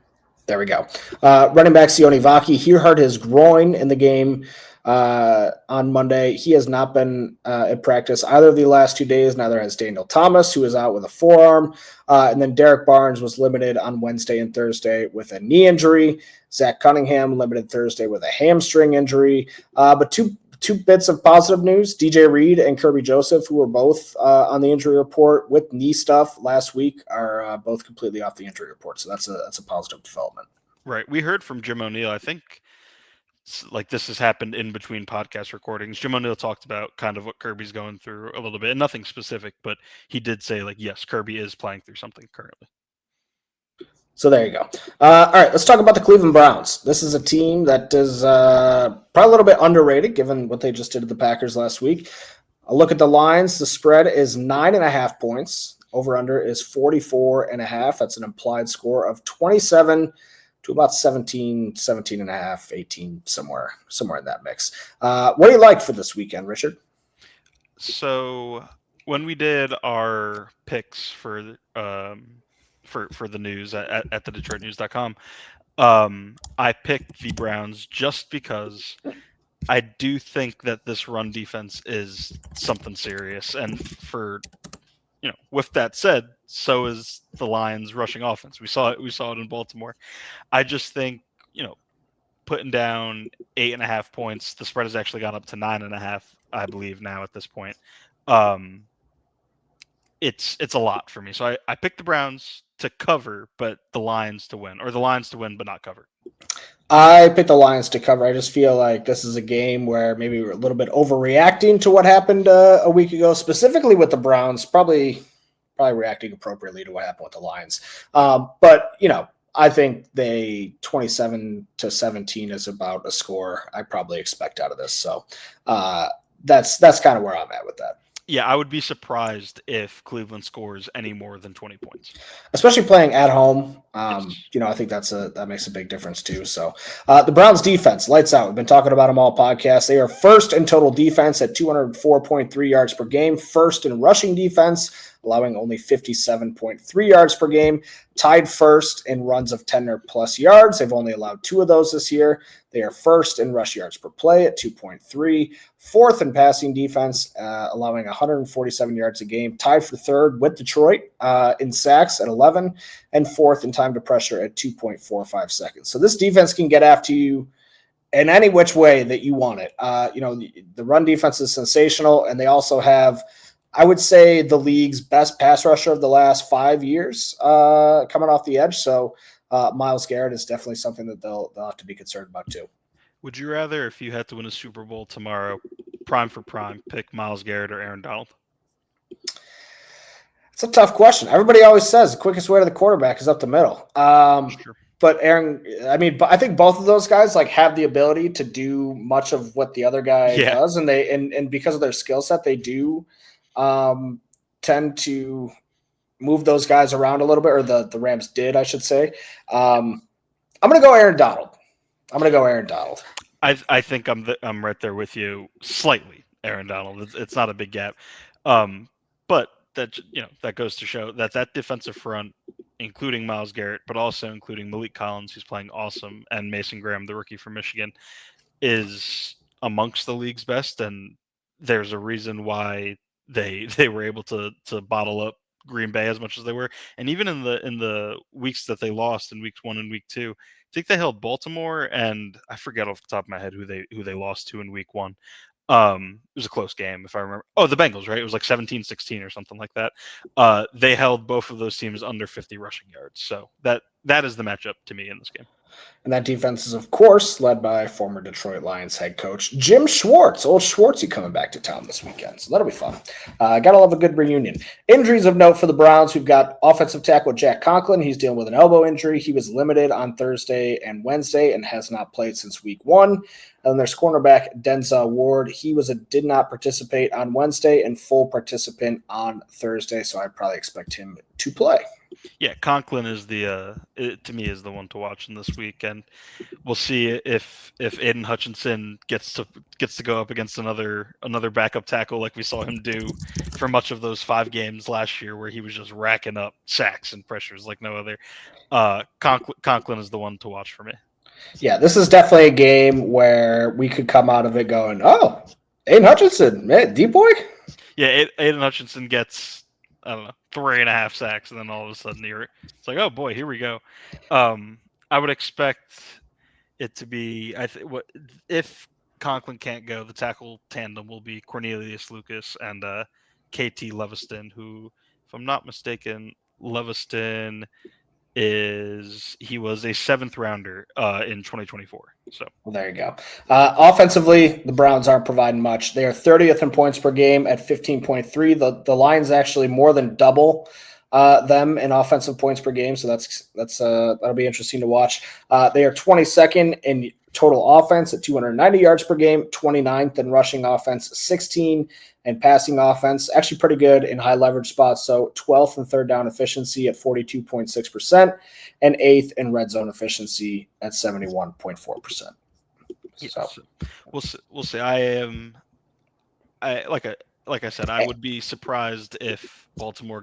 there we go. Running back Sione Vaki, he hurt his groin in the game on Monday. He has not been at practice either of the last 2 days. Neither has Daniel Thomas, who is out with a forearm. And then Derek Barnes was limited on Wednesday and Thursday with a knee injury. Zach Cunningham limited Thursday with a hamstring injury. But two bits of positive news. DJ Reed and Kirby Joseph, who were both on the injury report with knee stuff last week, are both completely off the injury report. So that's a positive development. Right. We heard from Jim O'Neill. I think like this has happened in between podcast recordings. Jim O'Neill talked about kind of what Kirby's going through a little bit, and nothing specific, but he did say like, yes, Kirby is playing through something currently. So there you go. All right, let's talk about the Cleveland Browns. This is a team that is probably a little bit underrated given what they just did to the Packers last week. A look at the lines. The spread is 9.5 points. Over-under is 44.5. That's an implied score of 27 to about 17 and a half, 18, somewhere in that mix. What do you like for this weekend, Richard? So when we did our picks for the news at the DetroitNews.com, I picked the Browns just because I do think that this run defense is something serious, and with that said, so is the Lions' rushing offense. We saw it in Baltimore. I just think putting down 8.5 points. The spread has actually gone up to 9.5, I believe, now at this point. It's a lot for me. So I picked the Browns to cover, but the Lions to win, or the Lions to win but not cover. I picked the Lions to cover. I just feel like this is a game where maybe we're a little bit overreacting to what happened a week ago, specifically with the Browns, probably reacting appropriately to what happened with the Lions. But I think 27-17 is about a score I probably expect out of this. So that's kind of where I'm at with that. Yeah, I would be surprised if Cleveland scores any more than 20 points. Especially playing at home. Yes. I think that makes a big difference too. So the Browns defense, lights out. We've been talking about them all podcasts. They are first in total defense at 204.3 yards per game, first in rushing defense, allowing only 57.3 yards per game, tied first in runs of 10 or plus yards. They've only allowed 2 of those this year. They are first in rush yards per play at 2.3, fourth in passing defense, allowing 147 yards a game, tied for third with Detroit in sacks at 11, and fourth in time to pressure at 2.45 seconds. So this defense can get after you in any which way that you want it. The run defense is sensational, and they also have, I would say, the league's best pass rusher of the last 5 years coming off the edge. So Myles Garrett is definitely something that they'll have to be concerned about too. Would you rather, if you had to win a Super Bowl tomorrow, prime for prime, pick Myles Garrett or Aaron Donald? It's a tough question. Everybody always says the quickest way to the quarterback is up the middle. Sure. But Aaron, I think both of those guys have the ability to do much of what the other guy does, and and because of their skill set, they do tend to move those guys around a little bit, or the Rams did, I should say. I'm going to go Aaron Donald. I think I'm right there with you slightly, Aaron Donald. It's not a big gap, but that goes to show that defensive front, including Myles Garrett, but also including Malik Collins, who's playing awesome, and Mason Graham, the rookie from Michigan, is amongst the league's best, and there's a reason why they were able to bottle up Green Bay as much as they were. And even in the weeks that they lost in weeks 1 and week 2, I think they held Baltimore, and I forget off the top of my head who they lost to in week 1. It was a close game, if I remember. Oh, the Bengals, right? It was like 17-16 or something like that. They held both of those teams under 50 rushing yards. So that is the matchup to me in this game. And that defense is, of course, led by former Detroit Lions head coach Jim Schwartz. Old Schwartzy coming back to town this weekend, so that'll be fun. Gotta love a good reunion. Injuries of note for the Browns. We've got offensive tackle Jack Conklin. He's dealing with an elbow injury. He was limited on Thursday and Wednesday and has not played since week 1. And then there's cornerback Denzel Ward. He did not participate on Wednesday and full participant on Thursday, so I'd probably expect him to play. Yeah, Conklin is to me is the one to watch in this week, and we'll see if Aiden Hutchinson gets to go up against another backup tackle like we saw him do for much of those 5 games last year, where he was just racking up sacks and pressures like no other. Conklin is the one to watch for me. Yeah, this is definitely a game where we could come out of it going, "Oh, Aiden Hutchinson, man, deep boy." Yeah, Aiden Hutchinson gets, I don't know, 3.5 sacks, and then all of a sudden it's like, oh boy, here we go. I would expect it to be, if Conklin can't go, the tackle tandem will be Cornelius Lucas and KT Leviston, who, if I'm not mistaken, Leviston he was a 7th rounder in 2024. So well, there you go. Offensively, the Browns aren't providing much. They are 30th in points per game at 15.3. The Lions actually more than double them in offensive points per game, so that'll be interesting to watch. They are 22nd in total offense at 290 yards per game, 29th in rushing offense, 16 and passing offense, actually pretty good in high leverage spots. So 12th in third down efficiency at 42.6%, and 8th in red zone efficiency at 71.4%. So we'll see. Like I said, I would be surprised if Baltimore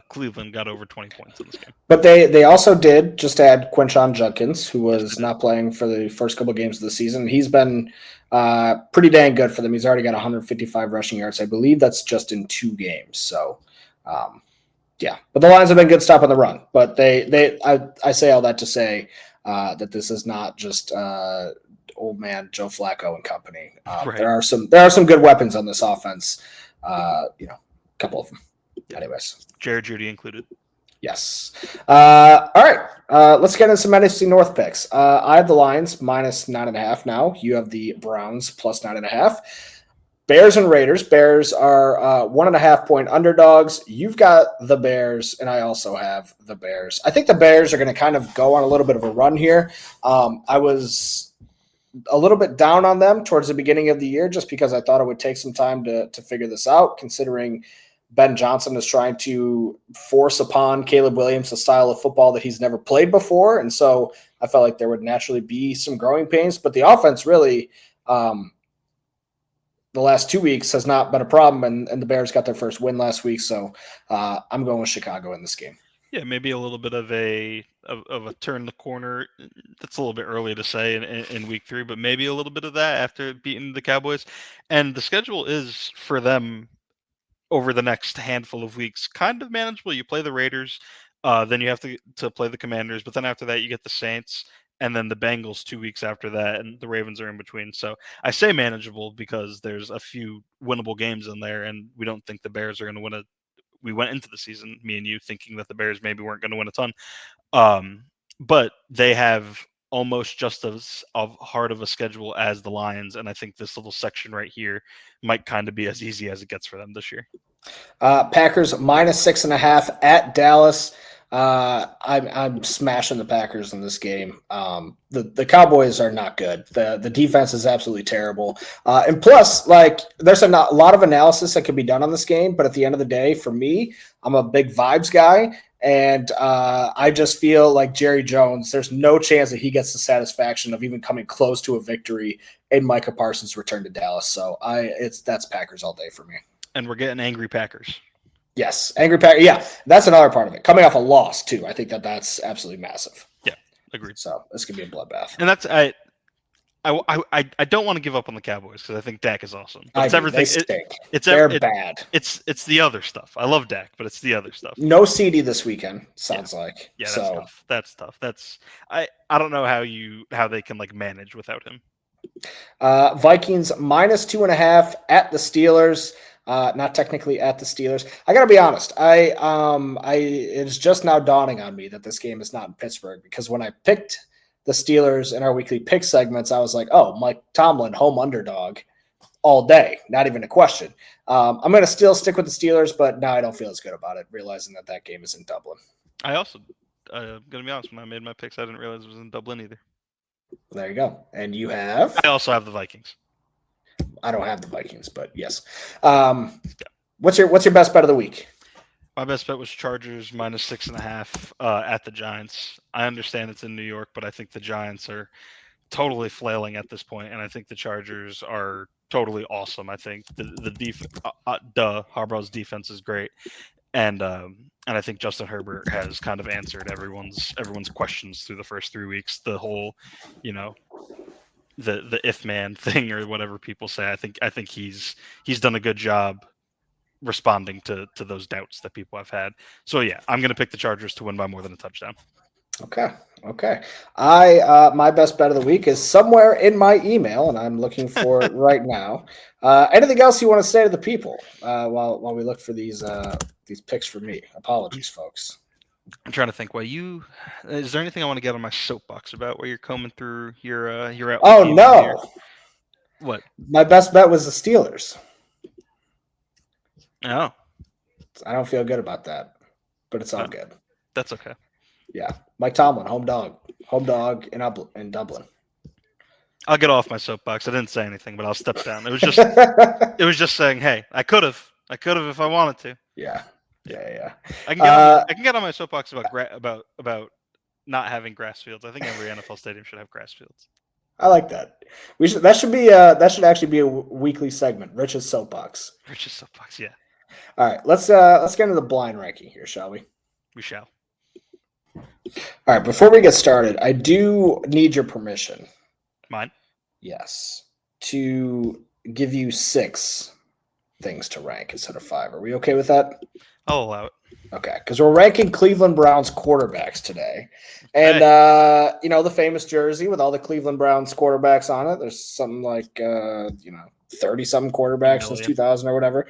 Cleveland got over 20 points in this game. But they also did just add Quinshon Judkins, who was not playing for the first couple of games of the season. He's been pretty dang good for them. He's already got 155 rushing yards. I believe that's just in 2 games. So, yeah. But the Lions have been good stopping the run. But I say all that to say that this is not just old man Joe Flacco and company. Right. There are some good weapons on this offense. A couple of them. Yeah. Anyways, Jared Judy included. Yes. All right. Let's get into some NFC North picks. I have the Lions minus 9.5 now. You have the Browns plus 9.5. Bears and Raiders. Bears are 1.5 point underdogs. You've got the Bears, and I also have the Bears. I think the Bears are going to kind of go on a little bit of a run here. I was a little bit down on them towards the beginning of the year just because I thought it would take some time to figure this out, considering Ben Johnson is trying to force upon Caleb Williams a style of football that he's never played before. And so I felt like there would naturally be some growing pains. But the offense really, the last 2 weeks has not been a problem, and the Bears got their first win last week. So I'm going with Chicago in this game. Yeah, maybe a little bit of a turn the corner. That's a little bit early to say in week 3, but maybe a little bit of that after beating the Cowboys. And the schedule is for them over the next handful of weeks kind of manageable. You play the Raiders, then you have to play the Commanders, but then after that you get the Saints, and then the Bengals 2 weeks after that, and the Ravens are in between. So I say manageable because there's a few winnable games in there, and we don't think the Bears are going to win we went into the season, me and you, thinking that the Bears maybe weren't going to win a ton. But they have almost just as hard of a schedule as the Lions, and I think this little section right here might kind of be as easy as it gets for them this year. Packers minus 6.5 at Dallas. I'm smashing the Packers in this game. The Cowboys are not good. The defense is absolutely terrible. And plus, like, there's a lot of analysis that could be done on this game, but at the end of the day, for me, I'm a big vibes guy. And I just feel like Jerry Jones, there's no chance that he gets the satisfaction of even coming close to a victory in Micah Parsons' return to Dallas. So that's Packers all day for me. And we're getting angry Packers. Yes, angry Packers. Yeah, that's another part of it. Coming off a loss too, I think that's absolutely massive. Yeah, agreed. So this could be a bloodbath. And that's I don't want to give up on the Cowboys because I think Dak is awesome. But it's everything. They're bad. It's the other stuff. I love Dak, but it's the other stuff. No CD this weekend. Sounds like. Yeah, that's tough. That's tough. I don't know how they can like manage without him. Vikings -2.5 at the Steelers. Not technically at the Steelers. I gotta be honest. It's just now dawning on me that this game is not in Pittsburgh, because when I picked the Steelers in our weekly pick segments, I was like, oh, Mike Tomlin, home underdog all day. Not even a question. I'm going to still stick with the Steelers, but now I don't feel as good about it, realizing that game is in Dublin. I also, I'm going to be honest, when I made my picks, I didn't realize it was in Dublin either. There you go. And you have? I also have the Vikings. I don't have the Vikings, but yes. What's your best bet of the week? My best bet was Chargers -6.5 at the Giants. I understand it's in New York, but I think the Giants are totally flailing at this point, and I think the Chargers are totally awesome. I think Harbaugh's defense is great, and I think Justin Herbert has kind of answered everyone's questions through the first 3 weeks. The whole, the if man thing or whatever people say. I think he's done a good job responding to those doubts that people have had. So yeah, I'm going to pick the Chargers to win by more than a touchdown. Okay. My best bet of the week is somewhere in my email, and I'm looking for it right now. Anything else you want to say to the people while we look for these picks for me? Apologies, folks. I'm trying to think. Is there anything I want to get on my soapbox about while you're combing through your out? Oh no! Here? What? My best bet was the Steelers. Oh, I don't feel good about that, but it's all good. That's okay. Yeah, Mike Tomlin, home dog in Dublin. I'll get off my soapbox. I didn't say anything, but I'll step down. It was just saying, hey, I could have if I wanted to. Yeah. I can get on my soapbox about not having grass fields. I think every NFL stadium should have grass fields. I like that. That should actually be a weekly segment. Rich's soapbox. Rich's soapbox, yeah. All right, let's get into the blind ranking here, shall we? We shall. All right, before we get started, I do need your permission. Mine? Yes. To give you 6 things to rank instead of 5. Are we okay with that? I'll allow it. Okay, because we're ranking Cleveland Browns quarterbacks today. And, the famous jersey with all the Cleveland Browns quarterbacks on it. There's something like, 30-something quarterbacks since 2000 or whatever.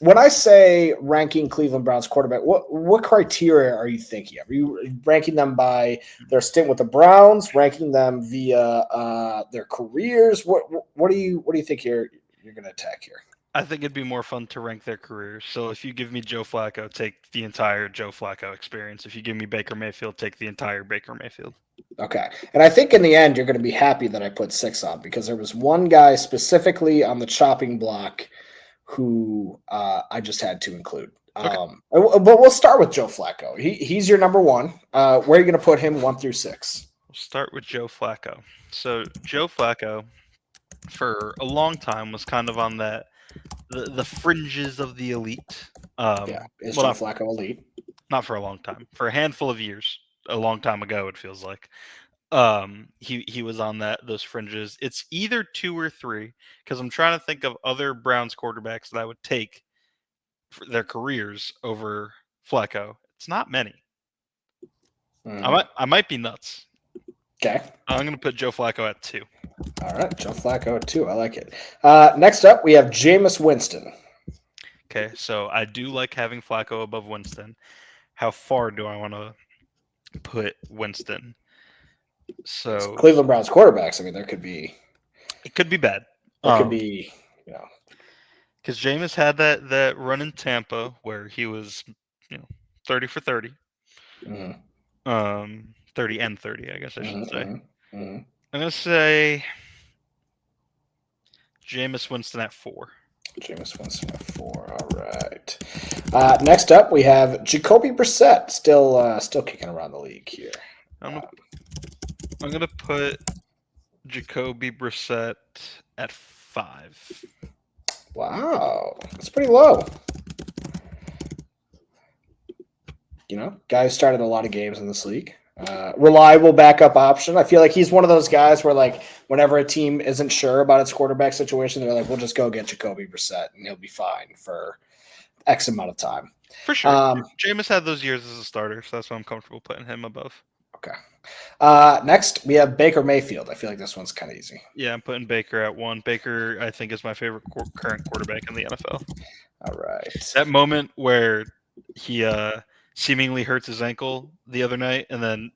When I say ranking Cleveland Browns quarterback, what criteria are you thinking of? Are you ranking them by their stint with the Browns, ranking them via their careers? What do you think you're going to attack here? I think it'd be more fun to rank their careers. So if you give me Joe Flacco, take the entire Joe Flacco experience. If you give me Baker Mayfield, take the entire Baker Mayfield. Okay. And I think in the end, you're going to be happy that I put 6 on, because there was one guy specifically on the chopping block who I just had to include. Okay. But we'll start with Joe Flacco. He's your number 1. Where are you going to put him 1 through 6? We'll start with Joe Flacco. So Joe Flacco, for a long time, was kind of on the fringes of the elite. Is Joe Flacco elite? Not for a long time. For a handful of years. A long time ago, it feels like. He was on those fringes. It's either 2 or 3, because I'm trying to think of other Browns quarterbacks that I would take for their careers over Flacco. It's not many. I might be nuts. Okay. I'm going to put Joe Flacco at 2. All right, Joe Flacco at 2. I like it. Next up, we have Jameis Winston. Okay, so I do like having Flacco above Winston. How far do I want to put Winston? So it's Cleveland Browns quarterbacks. I mean, it could be bad. It could be, because Jameis had that run in Tampa where he was, 30 for 30. Mm-hmm. 30 and 30, I guess I should say. Mm-hmm. I'm gonna say Jameis Winston at 4. Jameis Winston at 4. All right. Next up, we have Jacoby Brissett, still kicking around the league here. I'm gonna put Jacoby Brissett at 5. Wow, that's pretty low. Guy started a lot of games in this league. Reliable backup option. I feel like he's one of those guys where, like, whenever a team isn't sure about its quarterback situation, they're like, we'll just go get Jacoby Brissett and he'll be fine for X amount of time. For sure. Jameis had those years as a starter, so that's why I'm comfortable putting him above. Okay. Next, we have Baker Mayfield. I feel like this one's kind of easy. Yeah, I'm putting Baker at 1. Baker, I think, is my favorite current quarterback in the NFL. All right. That moment where he seemingly hurts his ankle the other night, and then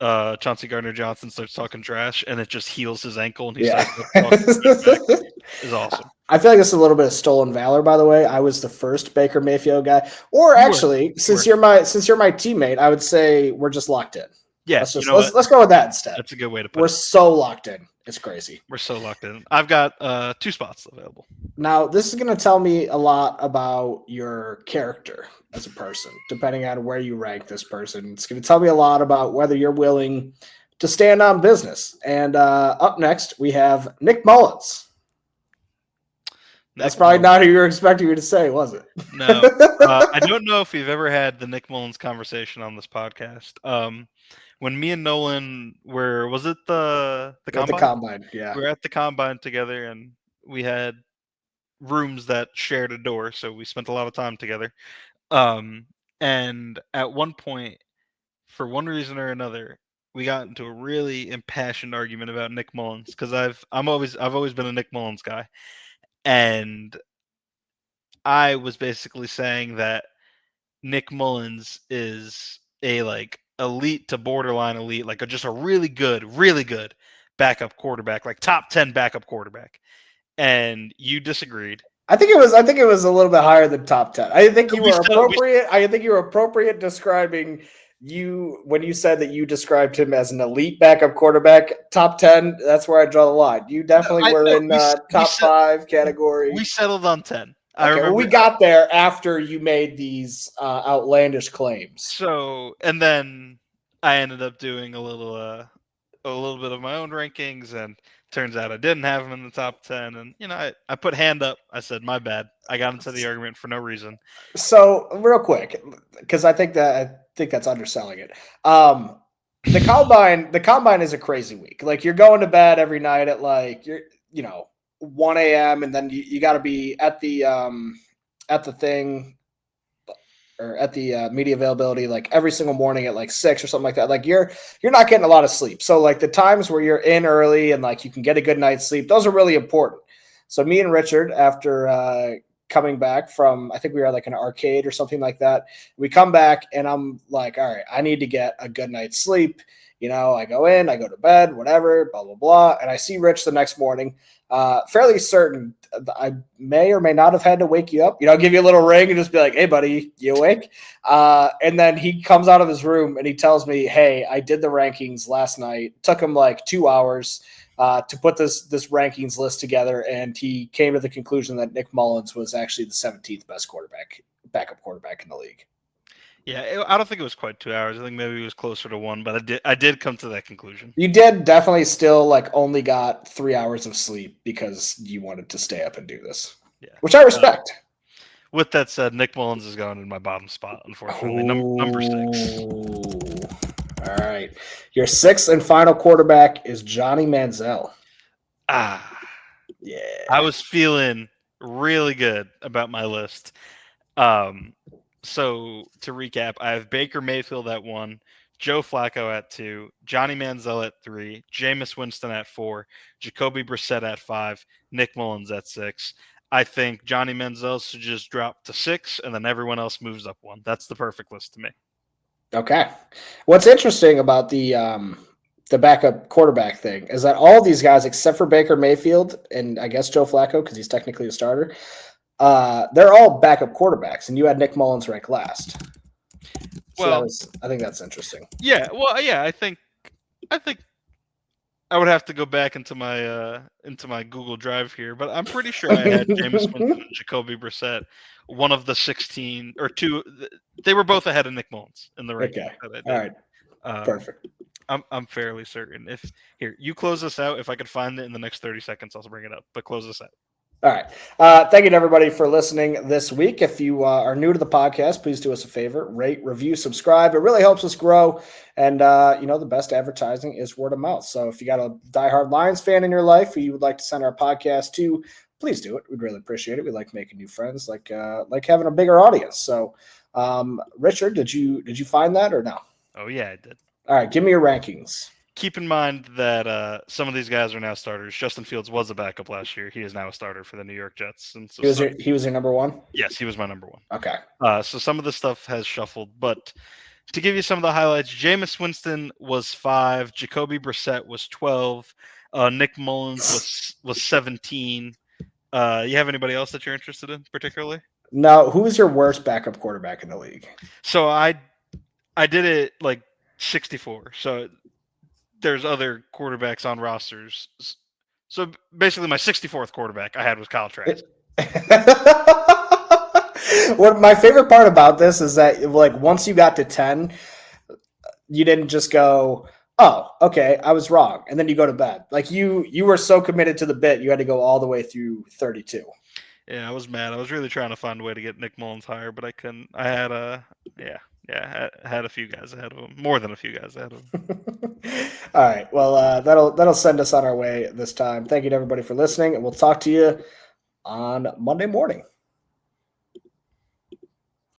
Chauncey Gardner-Johnson starts talking trash, and it just heals his ankle, and he starts talking back, is awesome. I feel like this is a little bit of stolen valor, by the way. I was the first Baker Mayfield guy. Or actually, since you're my teammate, I would say we're just locked in. Yeah, let's go with that instead. That's a good way to put it. We're so locked in. It's crazy. We're so locked in. I've got 2 spots available. Now, this is going to tell me a lot about your character as a person, depending on where you rank this person. It's going to tell me a lot about whether you're willing to stand on business. And up next, we have Nick Mullins. That's probably not who you were expecting me to say, was it? No. I don't know if we've ever had the Nick Mullins conversation on this podcast. When me and Nolan was it the combine? The combine, yeah. We were at the combine together, and we had rooms that shared a door, so we spent a lot of time together. And at one point, for one reason or another, we got into a really impassioned argument about Nick Mullins, because I've always been a Nick Mullins guy. And I was basically saying that Nick Mullins is a elite to borderline elite, just a really good backup quarterback, like top 10 backup quarterback. And you disagreed. I think it was a little bit higher than top 10. I think you were appropriate. I think you were appropriate describing you when you said that you described him as an elite backup quarterback. Top 10, that's where I draw the line. You definitely were in top 5 category. We settled on 10. Okay, we got there after you made these outlandish claims. So, and then I ended up doing a little bit of my own rankings, and turns out I didn't have him in the top 10. And I put hand up. I said, my bad. I got into the argument for no reason. So real quick, because I think that's underselling it. The combine is a crazy week. Like, you're going to bed every night at 1 a.m. and then you got to be at the thing or at the media availability every single morning at 6 or something like that. Like, you're not getting a lot of sleep. So the times where you're in early and you can get a good night's sleep, those are really important. So me and Richard, after coming back from, I think we were at an arcade or something like that, we come back and I'm like, all right, I need to get a good night's sleep. I go in, I go to bed, whatever, blah, blah, blah. And I see Rich the next morning, fairly certain I may or may not have had to wake you up, give you a little ring and just be like, hey, buddy, you awake? And then he comes out of his room and he tells me, hey, I did the rankings last night. It took him 2 hours to put this rankings list together. And he came to the conclusion that Nick Mullins was actually the 17th best backup quarterback in the league. Yeah, I don't think it was quite 2 hours. I think maybe it was closer to 1, but I did come to that conclusion. You did definitely still only got 3 hours of sleep because you wanted to stay up and do this, which I respect. With that said, Nick Mullins is going in my bottom spot, unfortunately, number 6. All right, your 6th and final quarterback is Johnny Manziel. Yeah, I was feeling really good about my list. So to recap, I have Baker Mayfield at 1, Joe Flacco at 2, Johnny Manziel at 3, Jameis Winston at 4, Jacoby Brissett at 5, Nick Mullins at 6. I think Johnny Manziel should just drop to 6, and then everyone else moves up 1. That's the perfect list to me. Okay. What's interesting about the backup quarterback thing is that all these guys, except for Baker Mayfield and I guess Joe Flacco, because he's technically a starter, they're all backup quarterbacks, and you had Nick Mullins ranked last. So I think that's interesting. Yeah, well, yeah, I think I would have to go back into my Google Drive here, but I'm pretty sure I had Jameis Winston and Jacoby Brissett, one of the 16 or 2. They were both ahead of Nick Mullins in the ranking. Okay, all right, perfect. I'm fairly certain. If here you close this out, if I could find it in the next 30 seconds, I'll bring it up. But close this out. All right. Thank you to everybody for listening this week. If you are new to the podcast, please do us a favor, rate, review, subscribe. It really helps us grow. And, the best advertising is word of mouth. So if you got a diehard Lions fan in your life who you would like to send our podcast to, please do it. We'd really appreciate it. We like making new friends, like having a bigger audience. So, Richard, did you find that or no? Oh, yeah, I did. All right, give me your rankings. Keep in mind that some of these guys are now starters. Justin Fields was a backup last year. He is now a starter for the New York Jets. And so He was your number one? Yes, he was my number one. Okay. So some of the stuff has shuffled, but to give you some of the highlights, Jameis Winston was 5, Jacoby Brissett was 12, Nick Mullins was 17. You have anybody else that you're interested in particularly? No, who's your worst backup quarterback in the league? So I did it like 64. So there's other quarterbacks on rosters. So basically, my 64th quarterback I had was Kyle Trask. What my favorite part about this is that like once you got to 10, you didn't just go, oh, okay, I was wrong, and then you go to bed. Like you were so committed to the bit, you had to go all the way through 32. Yeah, I was mad. I was really trying to find a way to get Nick Mullins higher, but I couldn't. I had I had a few guys ahead of him, more than a few guys ahead of him. All right, well, that'll send us on our way this time. Thank you to everybody for listening, and we'll talk to you on Monday morning.